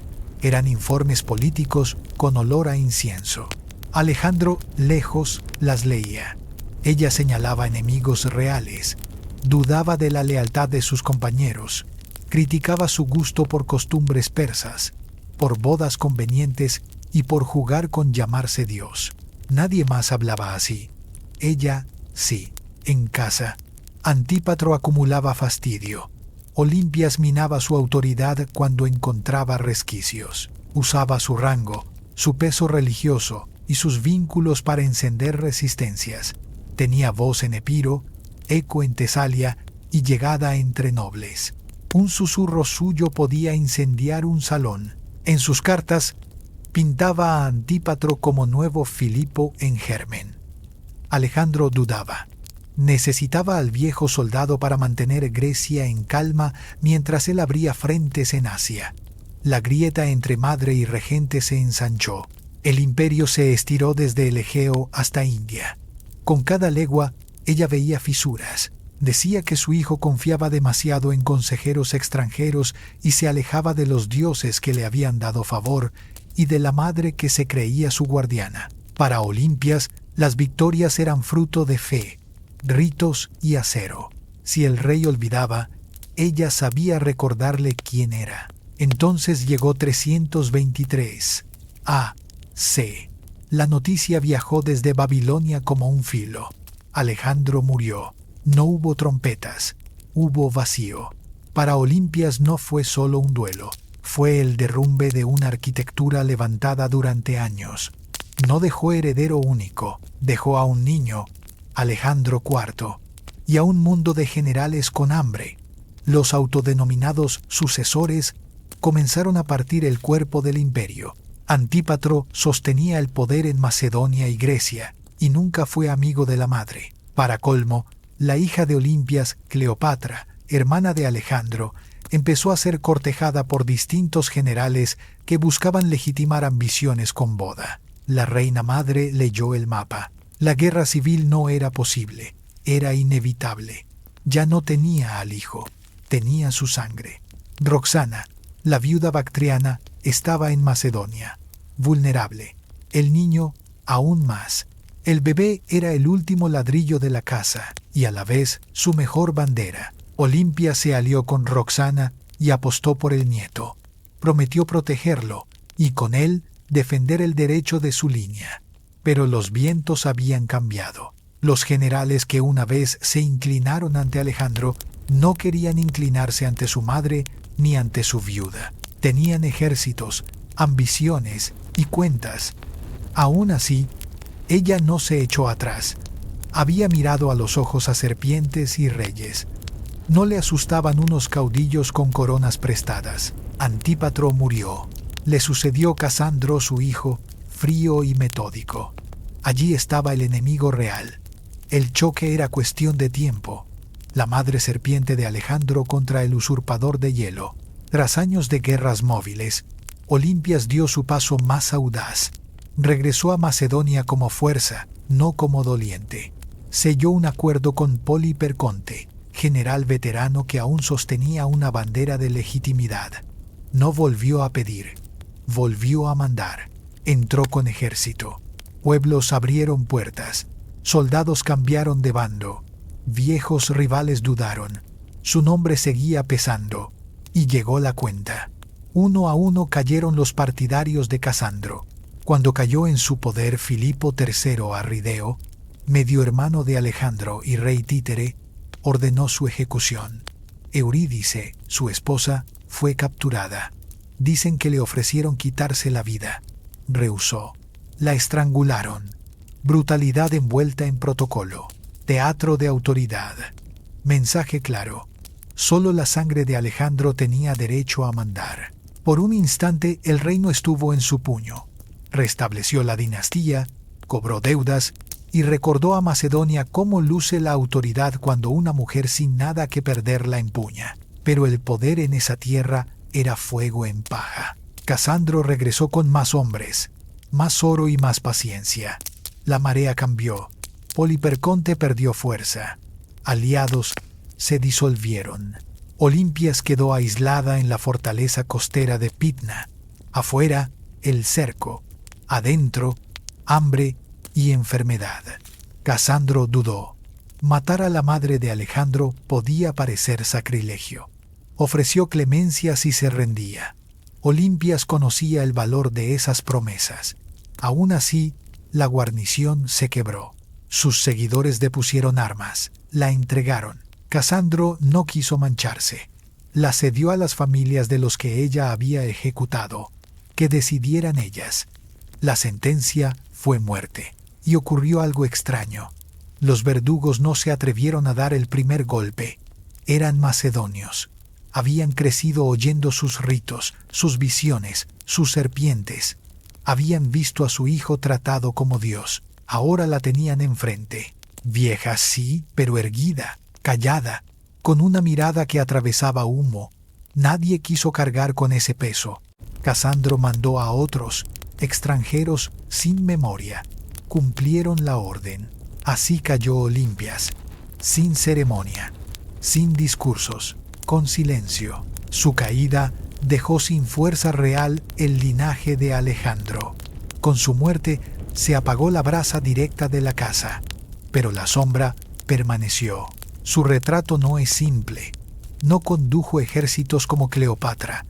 eran informes políticos con olor a incienso. Alejandro, lejos, las leía. Ella señalaba enemigos reales, dudaba de la lealtad de sus compañeros, criticaba su gusto por costumbres persas, por bodas convenientes y por jugar con llamarse Dios. Nadie más hablaba así. Ella, sí, en casa. Antípatro acumulaba fastidio. Olimpias minaba su autoridad cuando encontraba resquicios. Usaba su rango, su peso religioso y sus vínculos para encender resistencias. Tenía voz en Epiro, eco en Tesalia y llegada entre nobles. Un susurro suyo podía incendiar un salón. En sus cartas, pintaba a Antípatro como nuevo Filipo en germen. Alejandro dudaba. Necesitaba al viejo soldado para mantener Grecia en calma mientras él abría frentes en Asia. La grieta entre madre y regente se ensanchó. El imperio se estiró desde el Egeo hasta India. Con cada legua, ella veía fisuras. Decía que su hijo confiaba demasiado en consejeros extranjeros y se alejaba de los dioses que le habían dado favor y de la madre que se creía su guardiana. Para Olimpias, las victorias eran fruto de fe, ritos y acero. Si el rey olvidaba, ella sabía recordarle quién era. Entonces llegó 323 A.C. La noticia viajó desde Babilonia como un filo. Alejandro murió. No hubo trompetas, hubo vacío. Para Olimpias no fue solo un duelo, fue el derrumbe de una arquitectura levantada durante años. No dejó heredero único, dejó a un niño, Alejandro IV, y a un mundo de generales con hambre. Los autodenominados sucesores comenzaron a partir el cuerpo del imperio. Antípatro sostenía el poder en Macedonia y Grecia, y nunca fue amigo de la madre. Para colmo, la hija de Olimpias, Cleopatra, hermana de Alejandro, empezó a ser cortejada por distintos generales que buscaban legitimar ambiciones con boda. La reina madre leyó el mapa. La guerra civil no era posible, era inevitable. Ya no tenía al hijo, tenía su sangre. Roxana, la viuda bactriana, estaba en Macedonia, vulnerable. El niño, aún más. El bebé era el último ladrillo de la casa y a la vez su mejor bandera. Olimpia se alió con Roxana y apostó por el nieto. Prometió protegerlo y con él defender el derecho de su línea. Pero los vientos habían cambiado. Los generales que una vez se inclinaron ante Alejandro no querían inclinarse ante su madre ni ante su viuda. Tenían ejércitos, ambiciones y cuentas. Aún así, ella no se echó atrás. Había mirado a los ojos a serpientes y reyes. No le asustaban unos caudillos con coronas prestadas. Antípatro murió. Le sucedió Casandro, su hijo, frío y metódico. Allí estaba el enemigo real. El choque era cuestión de tiempo. La madre serpiente de Alejandro contra el usurpador de hielo. Tras años de guerras móviles, Olimpias dio su paso más audaz. Regresó a Macedonia como fuerza, no como doliente. Selló un acuerdo con Poliperconte, general veterano que aún sostenía una bandera de legitimidad. No volvió a pedir, volvió a mandar. Entró con ejército. Pueblos abrieron puertas. Soldados cambiaron de bando. Viejos rivales dudaron. Su nombre seguía pesando. Y llegó la cuenta. Uno a uno cayeron los partidarios de Casandro. Cuando cayó en su poder Filipo III Arrideo, medio hermano de Alejandro y rey títere, ordenó su ejecución. Eurídice, su esposa, fue capturada. Dicen que le ofrecieron quitarse la vida. Rehusó. La estrangularon. Brutalidad envuelta en protocolo. Teatro de autoridad. Mensaje claro. Solo la sangre de Alejandro tenía derecho a mandar. Por un instante el reino estuvo en su puño. restableció la dinastía, cobró deudas y recordó a Macedonia cómo luce la autoridad cuando una mujer sin nada que perder la empuña. Pero el poder en esa tierra era fuego en paja. Casandro regresó con más hombres, más oro y más paciencia. La marea cambió. Poliperconte perdió fuerza. Aliados se disolvieron. Olimpias quedó aislada en la fortaleza costera de Pitna. Afuera, el cerco. Adentro, hambre y enfermedad. Casandro dudó. Matar a la madre de Alejandro podía parecer sacrilegio. Ofreció clemencia si se rendía. Olimpias conocía el valor de esas promesas. Aún así, la guarnición se quebró. Sus seguidores depusieron armas, la entregaron. Casandro no quiso mancharse. La cedió a las familias de los que ella había ejecutado, que decidieran ellas. La sentencia fue muerte. Y ocurrió algo extraño. Los verdugos no se atrevieron a dar el primer golpe. Eran macedonios. Habían crecido oyendo sus ritos, sus visiones, sus serpientes. Habían visto a su hijo tratado como Dios. Ahora la tenían enfrente. Vieja sí, pero erguida, callada, con una mirada que atravesaba humo. Nadie quiso cargar con ese peso. Casandro mandó a otros, extranjeros sin memoria. Cumplieron la orden. Así cayó Olimpias, sin ceremonia, sin discursos, con silencio. Su caída dejó sin fuerza real el linaje de Alejandro. Con su muerte se apagó la brasa directa de la casa, pero la sombra permaneció. Su retrato no es simple. No condujo ejércitos como Cleopatra.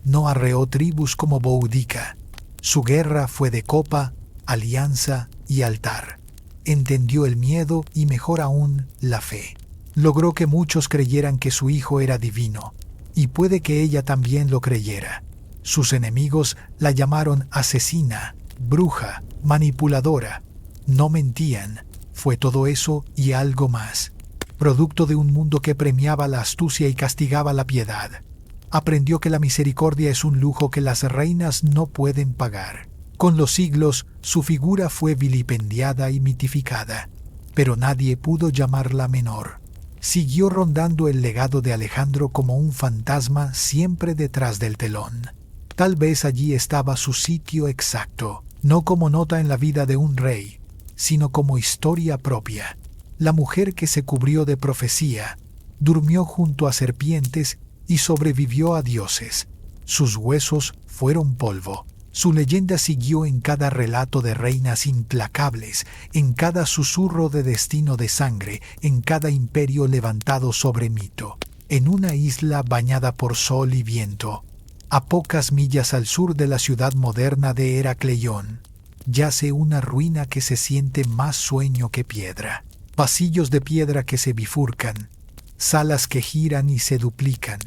No arreó tribus como Boudica. Su guerra fue de copa, alianza y altar. Entendió el miedo y, mejor aún, la fe. Logró que muchos creyeran que su hijo era divino, y puede que ella también lo creyera. Sus enemigos la llamaron asesina, bruja, manipuladora. No mentían, fue todo eso y algo más. Producto de un mundo que premiaba la astucia y castigaba la piedad. Aprendió que la misericordia es un lujo que las reinas no pueden pagar. Con los siglos, su figura fue vilipendiada y mitificada, pero nadie pudo llamarla menor. Siguió rondando el legado de Alejandro como un fantasma siempre detrás del telón. Tal vez allí estaba su sitio exacto, no como nota en la vida de un rey, sino como historia propia. La mujer que se cubrió de profecía, durmió junto a serpientes y sobrevivió a dioses. Sus huesos fueron polvo. Su leyenda siguió en cada relato de reinas implacables, en cada susurro de destino de sangre, en cada imperio levantado sobre mito. En una isla bañada por sol y viento, a pocas millas al sur de la ciudad moderna de Heracleión, yace una ruina que se siente más sueño que piedra. Pasillos de piedra que se bifurcan, salas que giran y se duplican,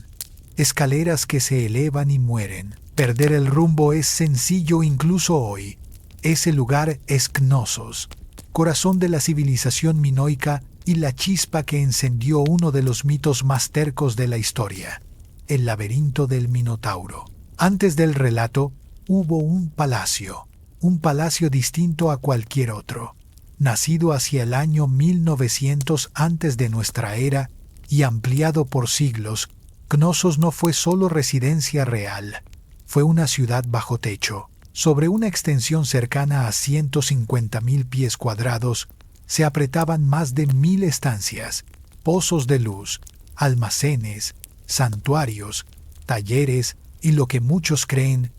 escaleras que se elevan y mueren. Perder el rumbo es sencillo incluso hoy. Ese lugar es Cnosos, corazón de la civilización minoica y la chispa que encendió uno de los mitos más tercos de la historia, el laberinto del Minotauro. Antes del relato, hubo un palacio distinto a cualquier otro, nacido hacia el año 1900 antes de nuestra era y ampliado por siglos. Cnosos no fue solo residencia real, fue una ciudad bajo techo. Sobre una extensión cercana a 150.000 pies cuadrados, se apretaban más de 1.000 estancias, pozos de luz, almacenes, santuarios, talleres y lo que muchos creen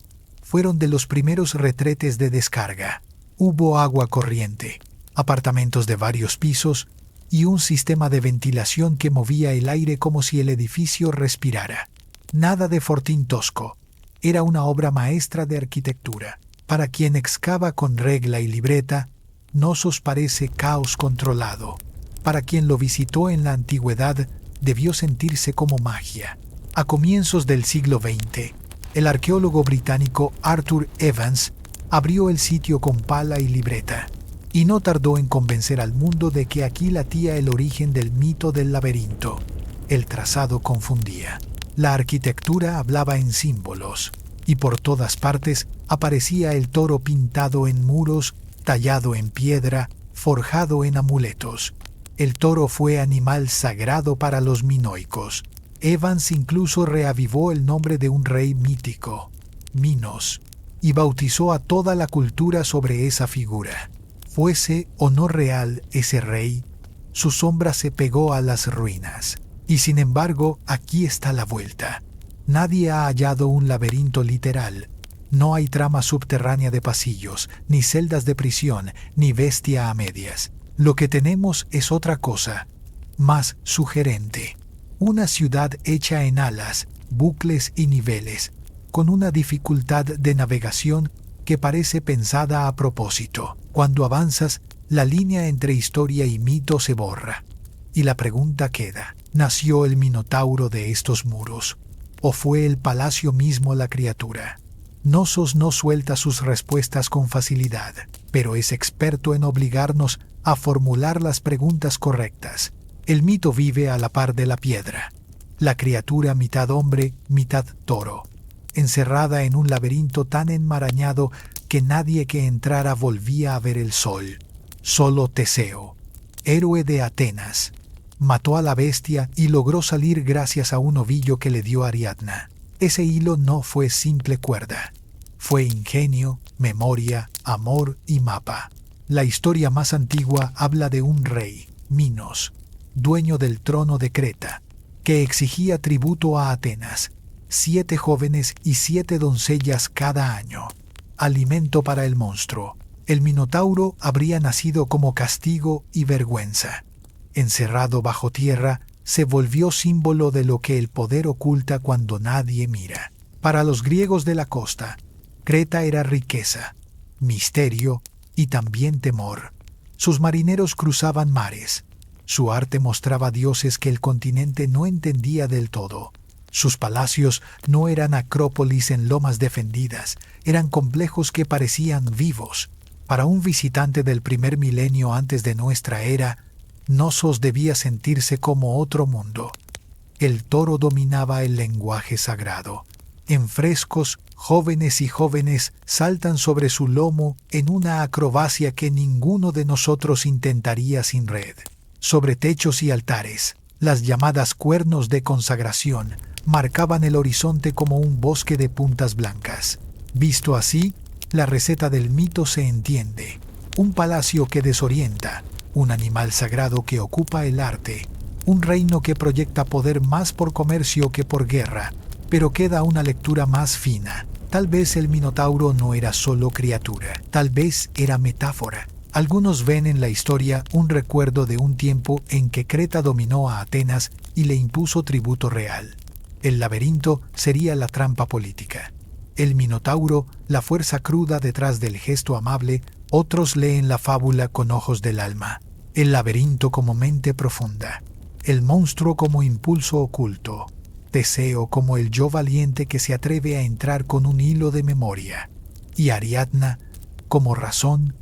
fueron de los primeros retretes de descarga. Hubo agua corriente, apartamentos de varios pisos y un sistema de ventilación que movía el aire como si el edificio respirara. Nada de fortín tosco. Era una obra maestra de arquitectura. Para quien excava con regla y libreta, Cnosos parece caos controlado. Para quien lo visitó en la antigüedad, debió sentirse como magia. A comienzos del siglo XX, el arqueólogo británico Arthur Evans abrió el sitio con pala y libreta, y no tardó en convencer al mundo de que aquí latía el origen del mito del laberinto. El trazado confundía. La arquitectura hablaba en símbolos, y por todas partes aparecía el toro pintado en muros, tallado en piedra, forjado en amuletos. El toro fue animal sagrado para los minoicos. Evans incluso reavivó el nombre de un rey mítico, Minos, y bautizó a toda la cultura sobre esa figura. Fuese o no real ese rey, su sombra se pegó a las ruinas. Y sin embargo, aquí está la vuelta. Nadie ha hallado un laberinto literal. No hay trama subterránea de pasillos, ni celdas de prisión, ni bestia a medias. Lo que tenemos es otra cosa, más sugerente. Una ciudad hecha en alas, bucles y niveles, con una dificultad de navegación que parece pensada a propósito. Cuando avanzas, la línea entre historia y mito se borra. Y la pregunta queda: ¿nació el Minotauro de estos muros? ¿O fue el palacio mismo la criatura? Knossos no suelta sus respuestas con facilidad, pero es experto en obligarnos a formular las preguntas correctas. El mito vive a la par de la piedra. La criatura mitad hombre, mitad toro, encerrada en un laberinto tan enmarañado que nadie que entrara volvía a ver el sol. Solo Teseo, héroe de Atenas, mató a la bestia y logró salir gracias a un ovillo que le dio Ariadna. Ese hilo no fue simple cuerda. Fue ingenio, memoria, amor y mapa. La historia más antigua habla de un rey, Minos, dueño del trono de Creta, que exigía tributo a Atenas, 7 jóvenes y 7 doncellas cada año, alimento para el monstruo. El Minotauro habría nacido como castigo y vergüenza. Encerrado bajo tierra, se volvió símbolo de lo que el poder oculta cuando nadie mira. Para los griegos de la costa, Creta era riqueza, misterio y también temor. Sus marineros cruzaban mares. Su arte mostraba dioses que el continente no entendía del todo. Sus palacios no eran acrópolis en lomas defendidas, eran complejos que parecían vivos. Para un visitante del primer milenio antes de nuestra era, Knossos debía sentirse como otro mundo. El toro dominaba el lenguaje sagrado. En frescos, jóvenes y jóvenes saltan sobre su lomo en una acrobacia que ninguno de nosotros intentaría sin red. Sobre techos y altares, las llamadas cuernos de consagración marcaban el horizonte como un bosque de puntas blancas. Visto así, la receta del mito se entiende. Un palacio que desorienta, un animal sagrado que ocupa el arte, un reino que proyecta poder más por comercio que por guerra, pero queda una lectura más fina. Tal vez el Minotauro no era solo criatura, tal vez era metáfora. Algunos ven en la historia un recuerdo de un tiempo en que Creta dominó a Atenas y le impuso tributo real. El laberinto sería la trampa política. El Minotauro, la fuerza cruda detrás del gesto amable. Otros leen la fábula con ojos del alma. El laberinto como mente profunda. El monstruo como impulso oculto. Teseo como el yo valiente que se atreve a entrar con un hilo de memoria. Y Ariadna como razón,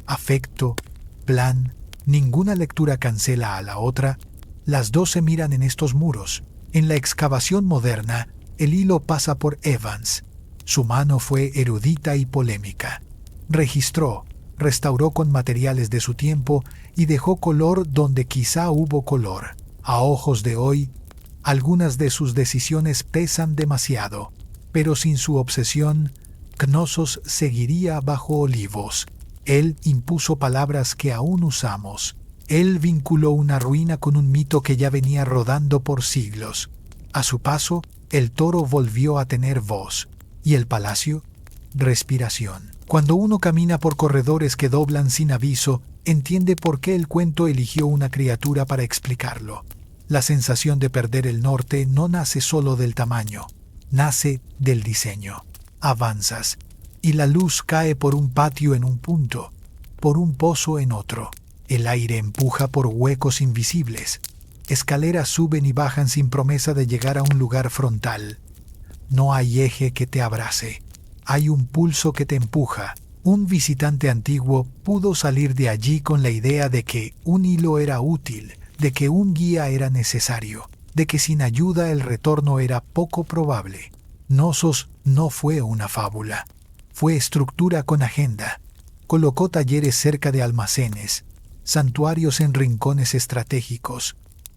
afecto, plan. Ninguna lectura cancela a la otra. Las dos se miran en estos muros. En la excavación moderna, el hilo pasa por Evans. Su mano fue erudita y polémica. Registró, restauró con materiales de su tiempo y dejó color donde quizá hubo color. A ojos de hoy, algunas de sus decisiones pesan demasiado, pero sin su obsesión, Knossos seguiría bajo olivos. Él impuso palabras que aún usamos. Él vinculó una ruina con un mito que ya venía rodando por siglos. A su paso, el toro volvió a tener voz. ¿Y el palacio? Respiración. Cuando uno camina por corredores que doblan sin aviso, entiende por qué el cuento eligió una criatura para explicarlo. La sensación de perder el norte no nace solo del tamaño, nace del diseño. Avanzas, y la luz cae por un patio en un punto, por un pozo en otro. El aire empuja por huecos invisibles. Escaleras suben y bajan sin promesa de llegar a un lugar frontal. No hay eje que te abrace. Hay un pulso que te empuja. Un visitante antiguo pudo salir de allí con la idea de que un hilo era útil, de que un guía era necesario, de que sin ayuda el retorno era poco probable. Knossos no fue una fábula. fue estructura con agenda. Colocó talleres cerca de almacenes, santuarios en rincones estratégicos,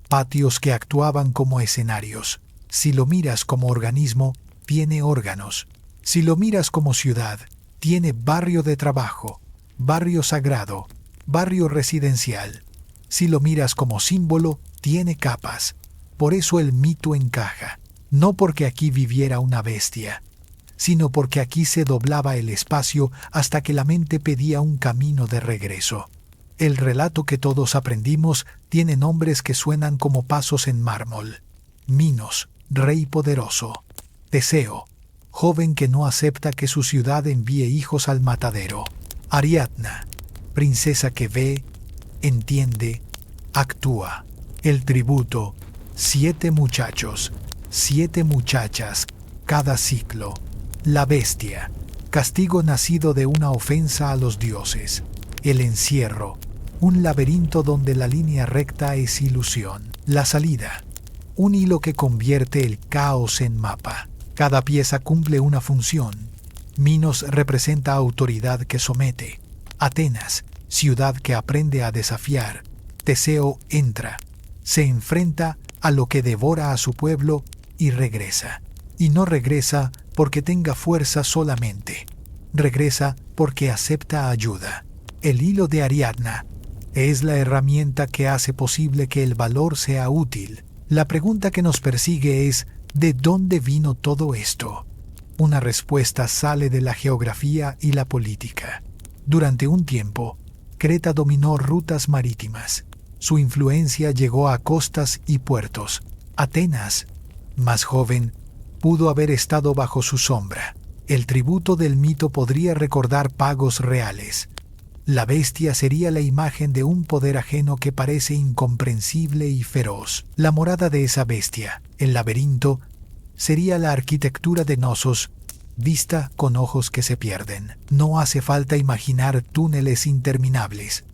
patios que actuaban como escenarios. Si lo miras como organismo, tiene órganos. Si lo miras como ciudad, tiene barrio de trabajo, barrio sagrado, barrio residencial. Si lo miras como símbolo, tiene capas. Por eso el mito encaja, no porque aquí viviera una bestia, sino porque aquí se doblaba el espacio hasta que la mente pedía un camino de regreso. El relato que todos aprendimos tiene nombres que suenan como pasos en mármol. Minos, rey poderoso. Teseo, joven que no acepta que su ciudad envíe hijos al matadero. Ariadna, princesa que ve, entiende, actúa. El tributo, 7 muchachos, 7 muchachas, cada ciclo. La bestia, castigo nacido de una ofensa a los dioses. El encierro, un laberinto donde la línea recta es ilusión. La salida, un hilo que convierte el caos en mapa. Cada pieza cumple una función. Minos representa autoridad que somete. Atenas, ciudad que aprende a desafiar. Teseo entra, se enfrenta a lo que devora a su pueblo y regresa. Y no regresa porque tenga fuerza solamente. Regresa porque acepta ayuda. El hilo de Ariadna es la herramienta que hace posible que el valor sea útil. La pregunta que nos persigue es: ¿de dónde vino todo esto? Una respuesta sale de la geografía y la política. Durante un tiempo, Creta dominó rutas marítimas. Su influencia llegó a costas y puertos. Atenas, más joven, pudo haber estado bajo su sombra. El tributo del mito podría recordar pagos reales. La bestia sería la imagen de un poder ajeno que parece incomprensible y feroz. La morada de esa bestia, el laberinto, sería la arquitectura de Knossos, vista con ojos que se pierden. No hace falta imaginar túneles interminables.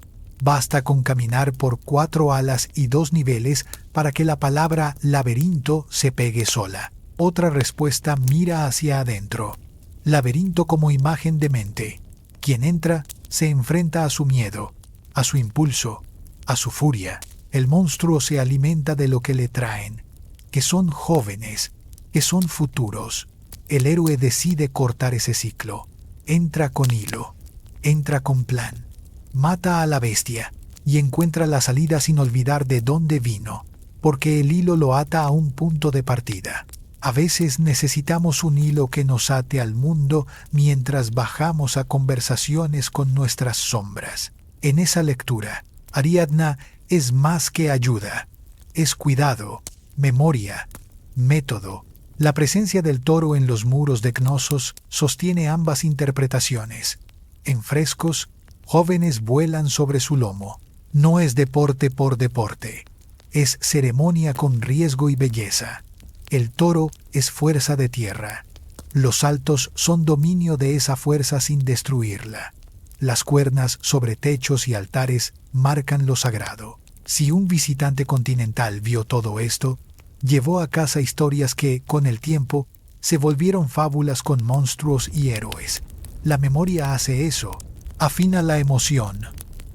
Basta con caminar por 4 alas y 2 niveles para que la palabra laberinto se pegue sola. Otra respuesta mira hacia adentro. Laberinto como imagen de mente. Quien entra se enfrenta a su miedo, a su impulso, a su furia. El monstruo se alimenta de lo que le traen, que son jóvenes, que son futuros. El héroe decide cortar ese ciclo. Entra con hilo, entra con plan. Mata a la bestia y encuentra la salida sin olvidar de dónde vino, porque el hilo lo ata a un punto de partida. A veces necesitamos un hilo que nos ate al mundo mientras bajamos a conversaciones con nuestras sombras. En esa lectura, Ariadna es más que ayuda. Es cuidado, memoria, método. La presencia del toro en los muros de Knossos sostiene ambas interpretaciones. En frescos, jóvenes vuelan sobre su lomo. No es deporte por deporte. Es ceremonia con riesgo y belleza. El toro es fuerza de tierra. Los saltos son dominio de esa fuerza sin destruirla. Las cuernas sobre techos y altares marcan lo sagrado. Si un visitante continental vio todo esto, llevó a casa historias que, con el tiempo, se volvieron fábulas con monstruos y héroes. La memoria hace eso. Afina la emoción,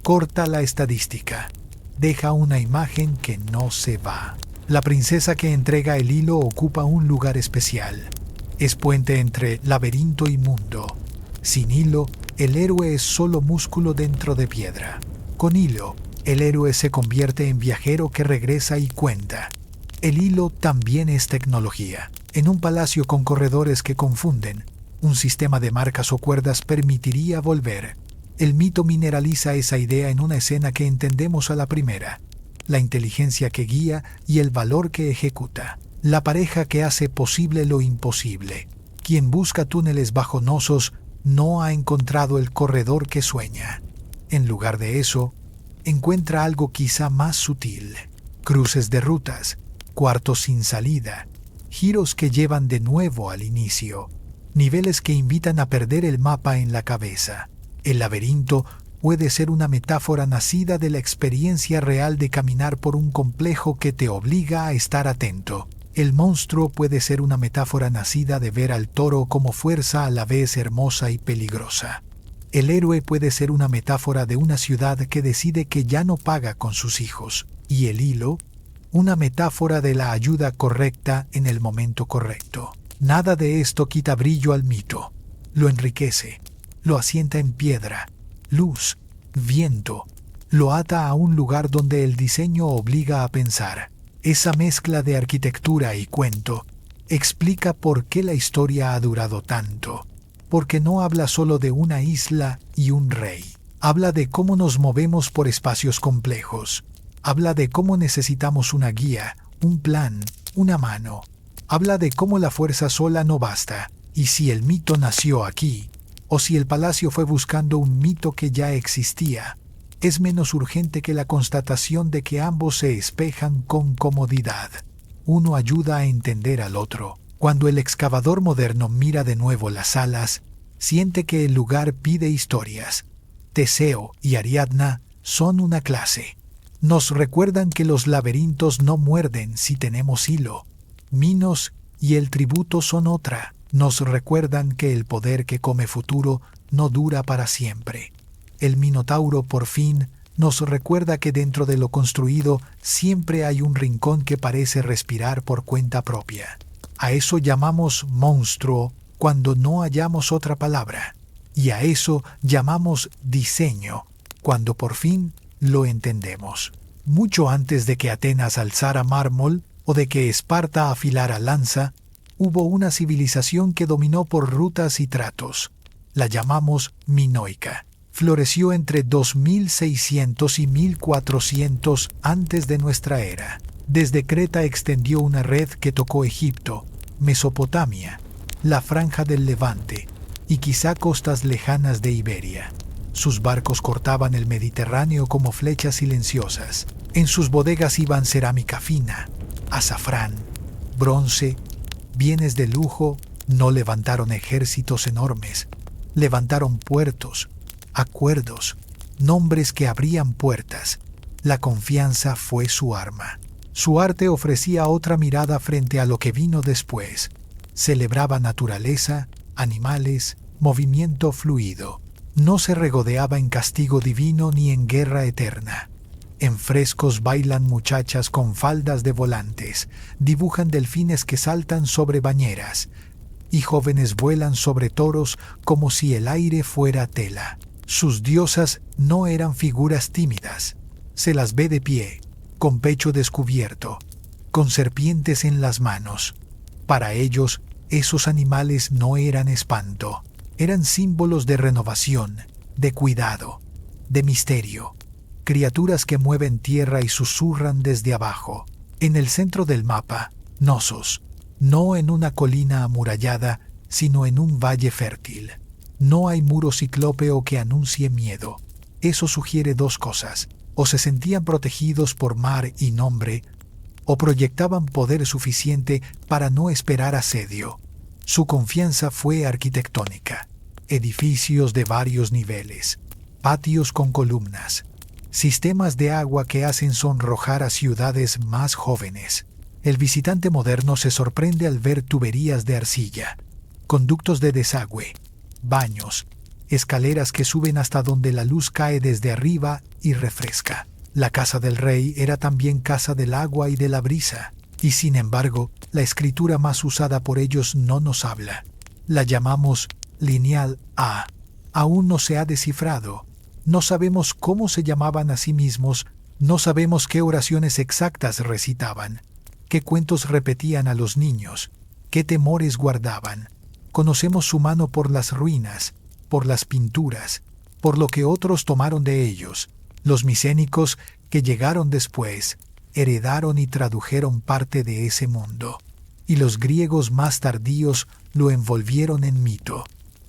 corta la estadística, deja una imagen que no se va. La princesa que entrega el hilo ocupa un lugar especial. Es puente entre laberinto y mundo. Sin hilo, el héroe es solo músculo dentro de piedra. Con hilo, el héroe se convierte en viajero que regresa y cuenta. El hilo también es tecnología. En un palacio con corredores que confunden, un sistema de marcas o cuerdas permitiría volver. El mito mineraliza esa idea en una escena que entendemos a la primera: la inteligencia que guía y el valor que ejecuta. La pareja que hace posible lo imposible. Quien busca túneles bajo Knossos no ha encontrado el corredor que sueña. En lugar de eso, encuentra algo quizá más sutil. Cruces de rutas, cuartos sin salida, giros que llevan de nuevo al inicio, niveles que invitan a perder el mapa en la cabeza. El laberinto puede ser una metáfora nacida de la experiencia real de caminar por un complejo que te obliga a estar atento. El monstruo puede ser una metáfora nacida de ver al toro como fuerza a la vez hermosa y peligrosa. El héroe puede ser una metáfora de una ciudad que decide que ya no paga con sus hijos. Y el hilo, una metáfora de la ayuda correcta en el momento correcto. Nada de esto quita brillo al mito. Lo enriquece, lo asienta en piedra, luz, viento, lo ata a un lugar donde el diseño obliga a pensar. Esa mezcla de arquitectura y cuento explica por qué la historia ha durado tanto. Porque no habla solo de una isla y un rey. Habla de cómo nos movemos por espacios complejos. Habla de cómo necesitamos una guía, un plan, una mano. Habla de cómo la fuerza sola no basta. Y si el mito nació aquí, o si el palacio fue buscando un mito que ya existía, es menos urgente que la constatación de que ambos se espejan con comodidad. Uno ayuda a entender al otro. Cuando el excavador moderno mira de nuevo las salas, siente que el lugar pide historias. Teseo y Ariadna son una clase. Nos recuerdan que los laberintos no muerden si tenemos hilo. Minos y el tributo son otra. Nos recuerdan que el poder que come futuro no dura para siempre. El Minotauro, por fin, nos recuerda que dentro de lo construido siempre hay un rincón que parece respirar por cuenta propia. A eso llamamos monstruo cuando no hallamos otra palabra. Y a eso llamamos diseño cuando por fin lo entendemos. Mucho antes de que Atenas alzara mármol o de que Esparta afilara lanza, hubo una civilización que dominó por rutas y tratos. La llamamos minoica. Floreció entre 2600 y 1400 antes de nuestra era. Desde Creta extendió una red que tocó Egipto, Mesopotamia, la Franja del Levante y quizá costas lejanas de Iberia. Sus barcos cortaban el Mediterráneo como flechas silenciosas. En sus bodegas iban cerámica fina, azafrán, bronce, bienes de lujo. No levantaron ejércitos enormes, levantaron puertos, acuerdos, nombres que abrían puertas. La confianza fue su arma. Su arte ofrecía otra mirada frente a lo que vino después. Celebraba naturaleza, animales, movimiento fluido. No se regodeaba en castigo divino ni en guerra eterna. En frescos bailan muchachas con faldas de volantes, dibujan delfines que saltan sobre bañeras, y jóvenes vuelan sobre toros como si el aire fuera tela. Sus diosas no eran figuras tímidas. Se las ve de pie, con pecho descubierto, con serpientes en las manos. Para ellos, esos animales no eran espanto, eran símbolos de renovación, de cuidado, de misterio. Criaturas que mueven tierra y susurran desde abajo. En el centro del mapa, Knossos, no en una colina amurallada, sino en un valle fértil. No hay muro ciclópeo que anuncie miedo. Eso sugiere dos cosas: o se sentían protegidos por mar y nombre, o proyectaban poder suficiente para no esperar asedio. Su confianza fue arquitectónica. Edificios de varios niveles, patios con columnas, sistemas de agua que hacen sonrojar a ciudades más jóvenes. El visitante moderno se sorprende al ver tuberías de arcilla, conductos de desagüe, baños, escaleras que suben hasta donde la luz cae desde arriba y refresca. La casa del rey era también casa del agua y de la brisa, y sin embargo, la escritura más usada por ellos no nos habla. La llamamos lineal A. Aún no se ha descifrado. No sabemos cómo se llamaban a sí mismos, no sabemos qué oraciones exactas recitaban, qué cuentos repetían a los niños, qué temores guardaban. Conocemos su mano por las ruinas, por las pinturas, por lo que otros tomaron de ellos. Los micénicos que llegaron después heredaron y tradujeron parte de ese mundo, y los griegos más tardíos lo envolvieron en mito.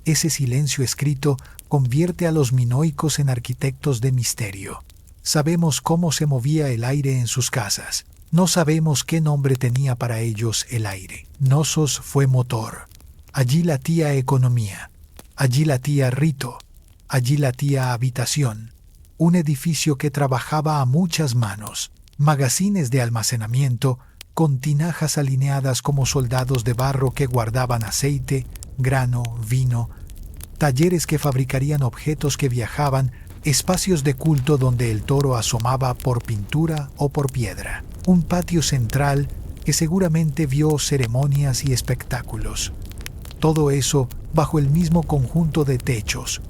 Ese silencio escrito convierte a los minoicos en arquitectos de misterio. Sabemos cómo se movía el aire en sus casas. No sabemos qué nombre tenía para ellos el aire. Knossos fue motor. Allí latía economía. Allí latía rito. Allí latía habitación. Un edificio que trabajaba a muchas manos. Magazines de almacenamiento, con tinajas alineadas como soldados de barro que guardaban aceite, grano, vino, talleres que fabricarían objetos que viajaban, espacios de culto donde el toro asomaba por pintura o por piedra, un patio central que seguramente vio ceremonias y espectáculos. Todo eso bajo el mismo conjunto de techos,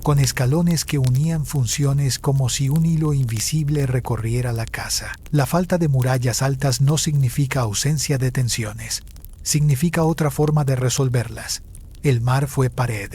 con escalones que unían funciones como si un hilo invisible recorriera la casa. La falta de murallas altas no significa ausencia de tensiones, significa otra forma de resolverlas. El mar fue pared,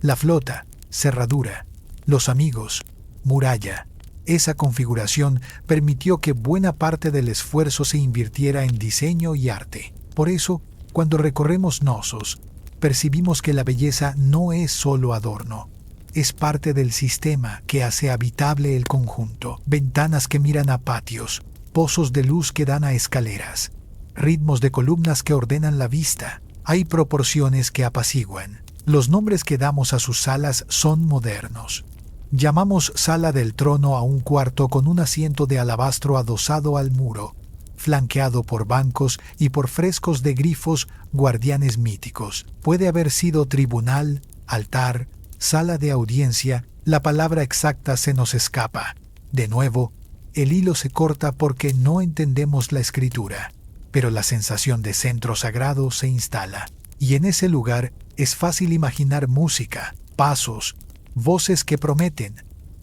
la flota, cerradura, los amigos, muralla. Esa configuración permitió que buena parte del esfuerzo se invirtiera en diseño y arte. Por eso, cuando recorremos Knossos, percibimos que la belleza no es solo adorno. Es parte del sistema que hace habitable el conjunto. Ventanas que miran a patios, pozos de luz que dan a escaleras, ritmos de columnas que ordenan la vista. Hay proporciones que apaciguan. Los nombres que damos a sus salas son modernos. Llamamos sala del trono a un cuarto con un asiento de alabastro adosado al muro, flanqueado por bancos y por frescos de grifos guardianes míticos. Puede haber sido tribunal, altar, sala de audiencia, la palabra exacta se nos escapa. De nuevo, el hilo se corta porque no entendemos la escritura, pero la sensación de centro sagrado se instala. Y en ese lugar es fácil imaginar música, pasos, voces que prometen,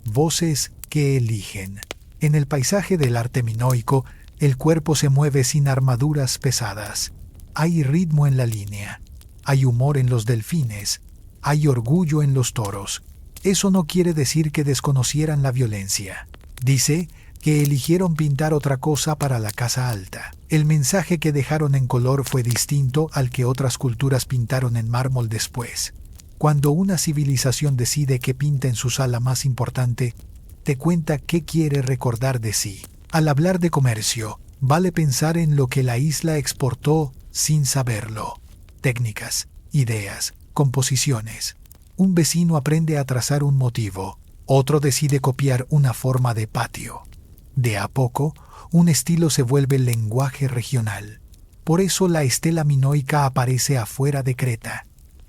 voces que eligen. En el paisaje del arte minoico, el cuerpo se mueve sin armaduras pesadas. Hay ritmo en la línea, hay humor en los delfines, hay orgullo en los toros. Eso no quiere decir que desconocieran la violencia. Dice que eligieron pintar otra cosa para la casa alta. El mensaje que dejaron en color fue distinto al que otras culturas pintaron en mármol después. Cuando una civilización decide que pinta en su sala más importante, te cuenta qué quiere recordar de sí. Al hablar de comercio, vale pensar en lo que la isla exportó sin saberlo. Técnicas, ideas, composiciones. Un vecino aprende a trazar un motivo, otro decide copiar una forma de patio. De a poco, un estilo se vuelve lenguaje regional. Por eso la estela minoica aparece afuera de Creta.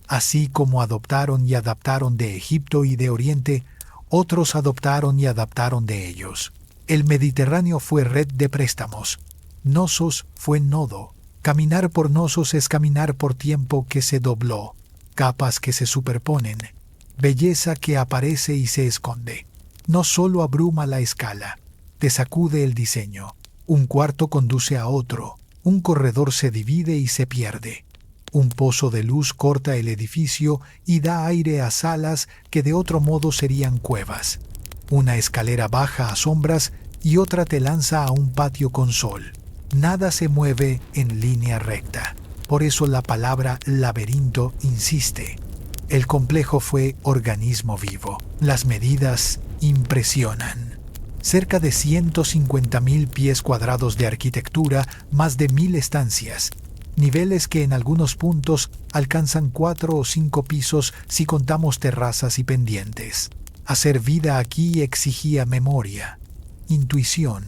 Así como adoptaron y adaptaron de Egipto y de Oriente, otros adoptaron y adaptaron de ellos. El Mediterráneo fue red de préstamos. Knossos fue nodo. Caminar por Knossos es caminar por tiempo que se dobló. Capas que se superponen, belleza que aparece y se esconde. No solo abruma la escala, te sacude el diseño. Un cuarto conduce a otro, un corredor se divide y se pierde. Un pozo de luz corta el edificio y da aire a salas que de otro modo serían cuevas. Una escalera baja a sombras y otra te lanza a un patio con sol. Nada se mueve en línea recta. Por eso la palabra laberinto insiste. El complejo fue organismo vivo. Las medidas impresionan. Cerca de 150.000 pies cuadrados de arquitectura, más de 1.000 estancias. Niveles que en algunos puntos alcanzan 4 o 5 pisos si contamos terrazas y pendientes. Hacer vida aquí exigía memoria, intuición,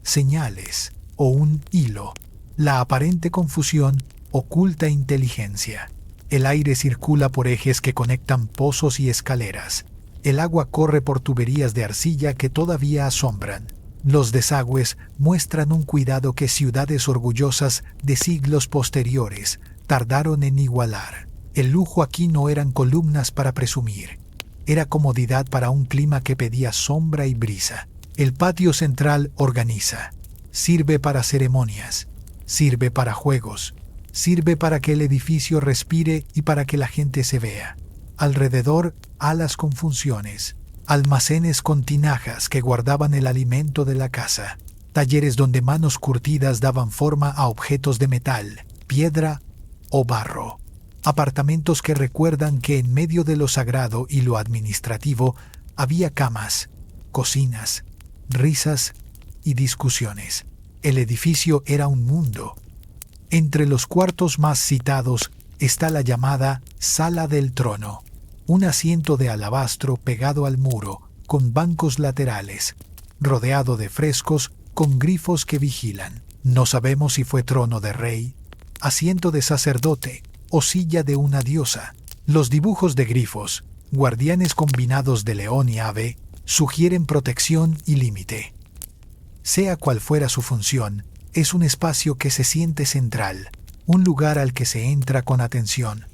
señales o un hilo. La aparente confusión oculta inteligencia. El aire circula por ejes que conectan pozos y escaleras. El agua corre por tuberías de arcilla que todavía asombran. Los desagües muestran un cuidado que ciudades orgullosas de siglos posteriores tardaron en igualar. El lujo aquí no eran columnas para presumir. Era comodidad para un clima que pedía sombra y brisa. El patio central organiza. Sirve para ceremonias. Sirve para juegos. Sirve para que el edificio respire y para que la gente se vea. Alrededor, alas con funciones, almacenes con tinajas que guardaban el alimento de la casa, talleres donde manos curtidas daban forma a objetos de metal, piedra o barro, apartamentos que recuerdan que en medio de lo sagrado y lo administrativo había camas, cocinas, risas y discusiones. El edificio era un mundo. Entre los cuartos más citados está la llamada Sala del Trono, un asiento de alabastro pegado al muro, con bancos laterales, rodeado de frescos con grifos que vigilan. No sabemos si fue trono de rey, asiento de sacerdote o silla de una diosa. Los dibujos de grifos, guardianes combinados de león y ave, sugieren protección y límite. Sea cual fuera su función, es un espacio que se siente central, un lugar al que se entra con atención,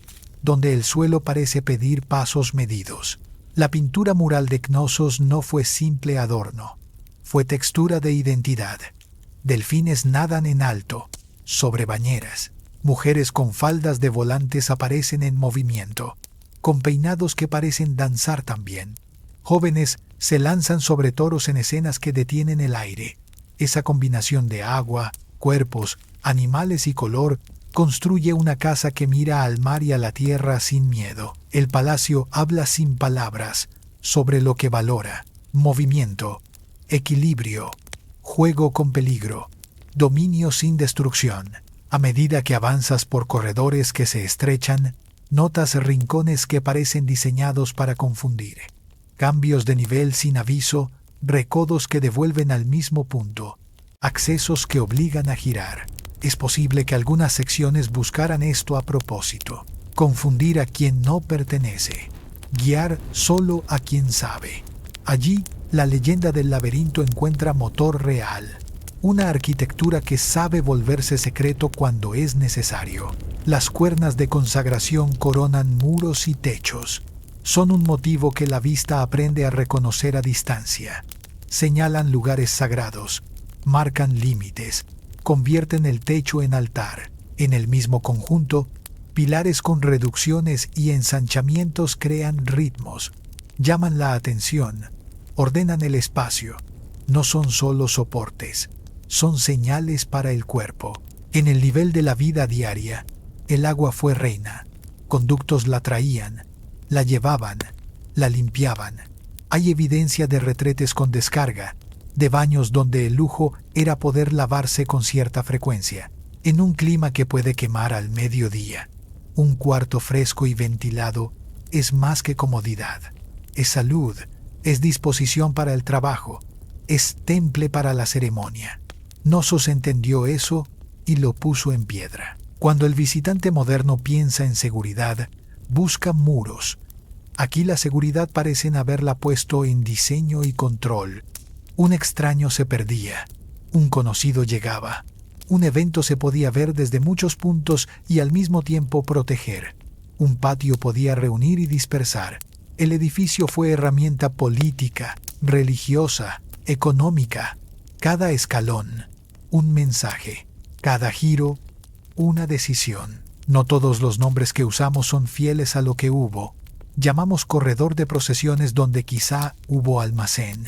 donde el suelo parece pedir pasos medidos. La pintura mural de Cnosos no fue simple adorno, fue textura de identidad. Delfines nadan en alto, sobre bañeras. Mujeres con faldas de volantes aparecen en movimiento, con peinados que parecen danzar también. Jóvenes se lanzan sobre toros en escenas que detienen el aire. Esa combinación de agua, cuerpos, animales y color construye una casa que mira al mar y a la tierra sin miedo. El palacio habla sin palabras sobre lo que valora: movimiento, equilibrio, juego con peligro, dominio sin destrucción. A medida que avanzas por corredores que se estrechan, notas rincones que parecen diseñados para confundir. Cambios de nivel sin aviso, recodos que devuelven al mismo punto, accesos que obligan a girar. Es posible que algunas secciones buscaran esto a propósito: confundir a quien no pertenece, guiar solo a quien sabe. Allí, la leyenda del laberinto encuentra motor real, una arquitectura que sabe volverse secreto cuando es necesario. Las cuernas de consagración coronan muros y techos. Son un motivo que la vista aprende a reconocer a distancia. Señalan lugares sagrados, marcan límites, convierten el techo en altar. En el mismo conjunto, pilares con reducciones y ensanchamientos crean ritmos, llaman la atención, ordenan el espacio. No son solo soportes, son señales para el cuerpo. En el nivel de la vida diaria, el agua fue reina. Conductos la traían, la llevaban, la limpiaban. Hay evidencia de retretes con descarga, de baños donde el lujo era poder lavarse con cierta frecuencia, en un clima que puede quemar al mediodía. Un cuarto fresco y ventilado es más que comodidad, es salud, es disposición para el trabajo, es temple para la ceremonia. Cnosos entendió eso y lo puso en piedra. Cuando el visitante moderno piensa en seguridad, busca muros. Aquí la seguridad parecen haberla puesto en diseño y control. Un extraño se perdía, un conocido llegaba. Un evento se podía ver desde muchos puntos y al mismo tiempo proteger. Un patio podía reunir y dispersar. El edificio fue herramienta política, religiosa, económica. Cada escalón, un mensaje. Cada giro, una decisión. No todos los nombres que usamos son fieles a lo que hubo. Llamamos corredor de procesiones donde quizá hubo almacén.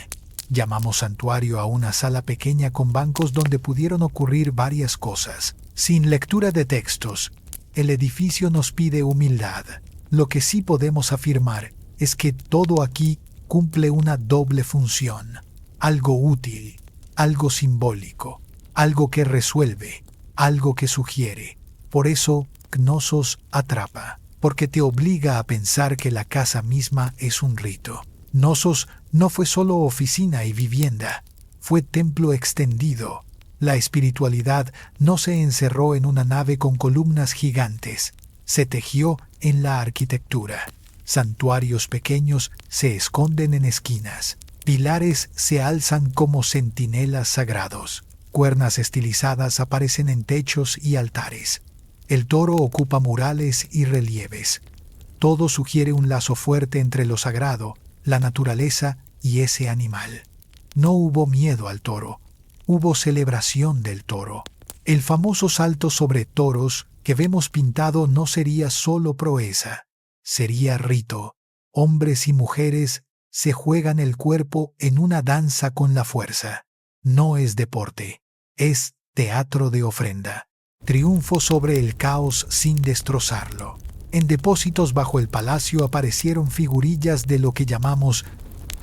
Llamamos santuario a una sala pequeña con bancos donde pudieron ocurrir varias cosas. Sin lectura de textos, el edificio nos pide humildad. Lo que sí podemos afirmar es que todo aquí cumple una doble función. Algo útil, algo simbólico, algo que resuelve, algo que sugiere. Por eso, Cnosos atrapa, porque te obliga a pensar que la casa misma es un rito. Cnosos no fue solo oficina y vivienda, fue templo extendido. La espiritualidad no se encerró en una nave con columnas gigantes, se tejió en la arquitectura. Santuarios pequeños se esconden en esquinas, pilares se alzan como centinelas sagrados, cuernas estilizadas aparecen en techos y altares. El toro ocupa murales y relieves. Todo sugiere un lazo fuerte entre lo sagrado, la naturaleza y ese animal. No hubo miedo al toro, hubo celebración del toro. El famoso salto sobre toros que vemos pintado no sería solo proeza, sería rito. Hombres y mujeres se juegan el cuerpo en una danza con la fuerza. No es deporte, es teatro de ofrenda. Triunfo sobre el caos sin destrozarlo. En depósitos bajo el palacio aparecieron figurillas de lo que llamamos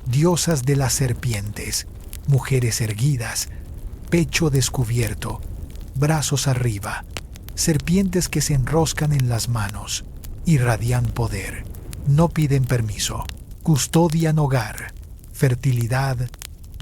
diosas de las serpientes, mujeres erguidas, pecho descubierto, brazos arriba, serpientes que se enroscan en las manos, irradian poder, no piden permiso, custodian hogar, fertilidad,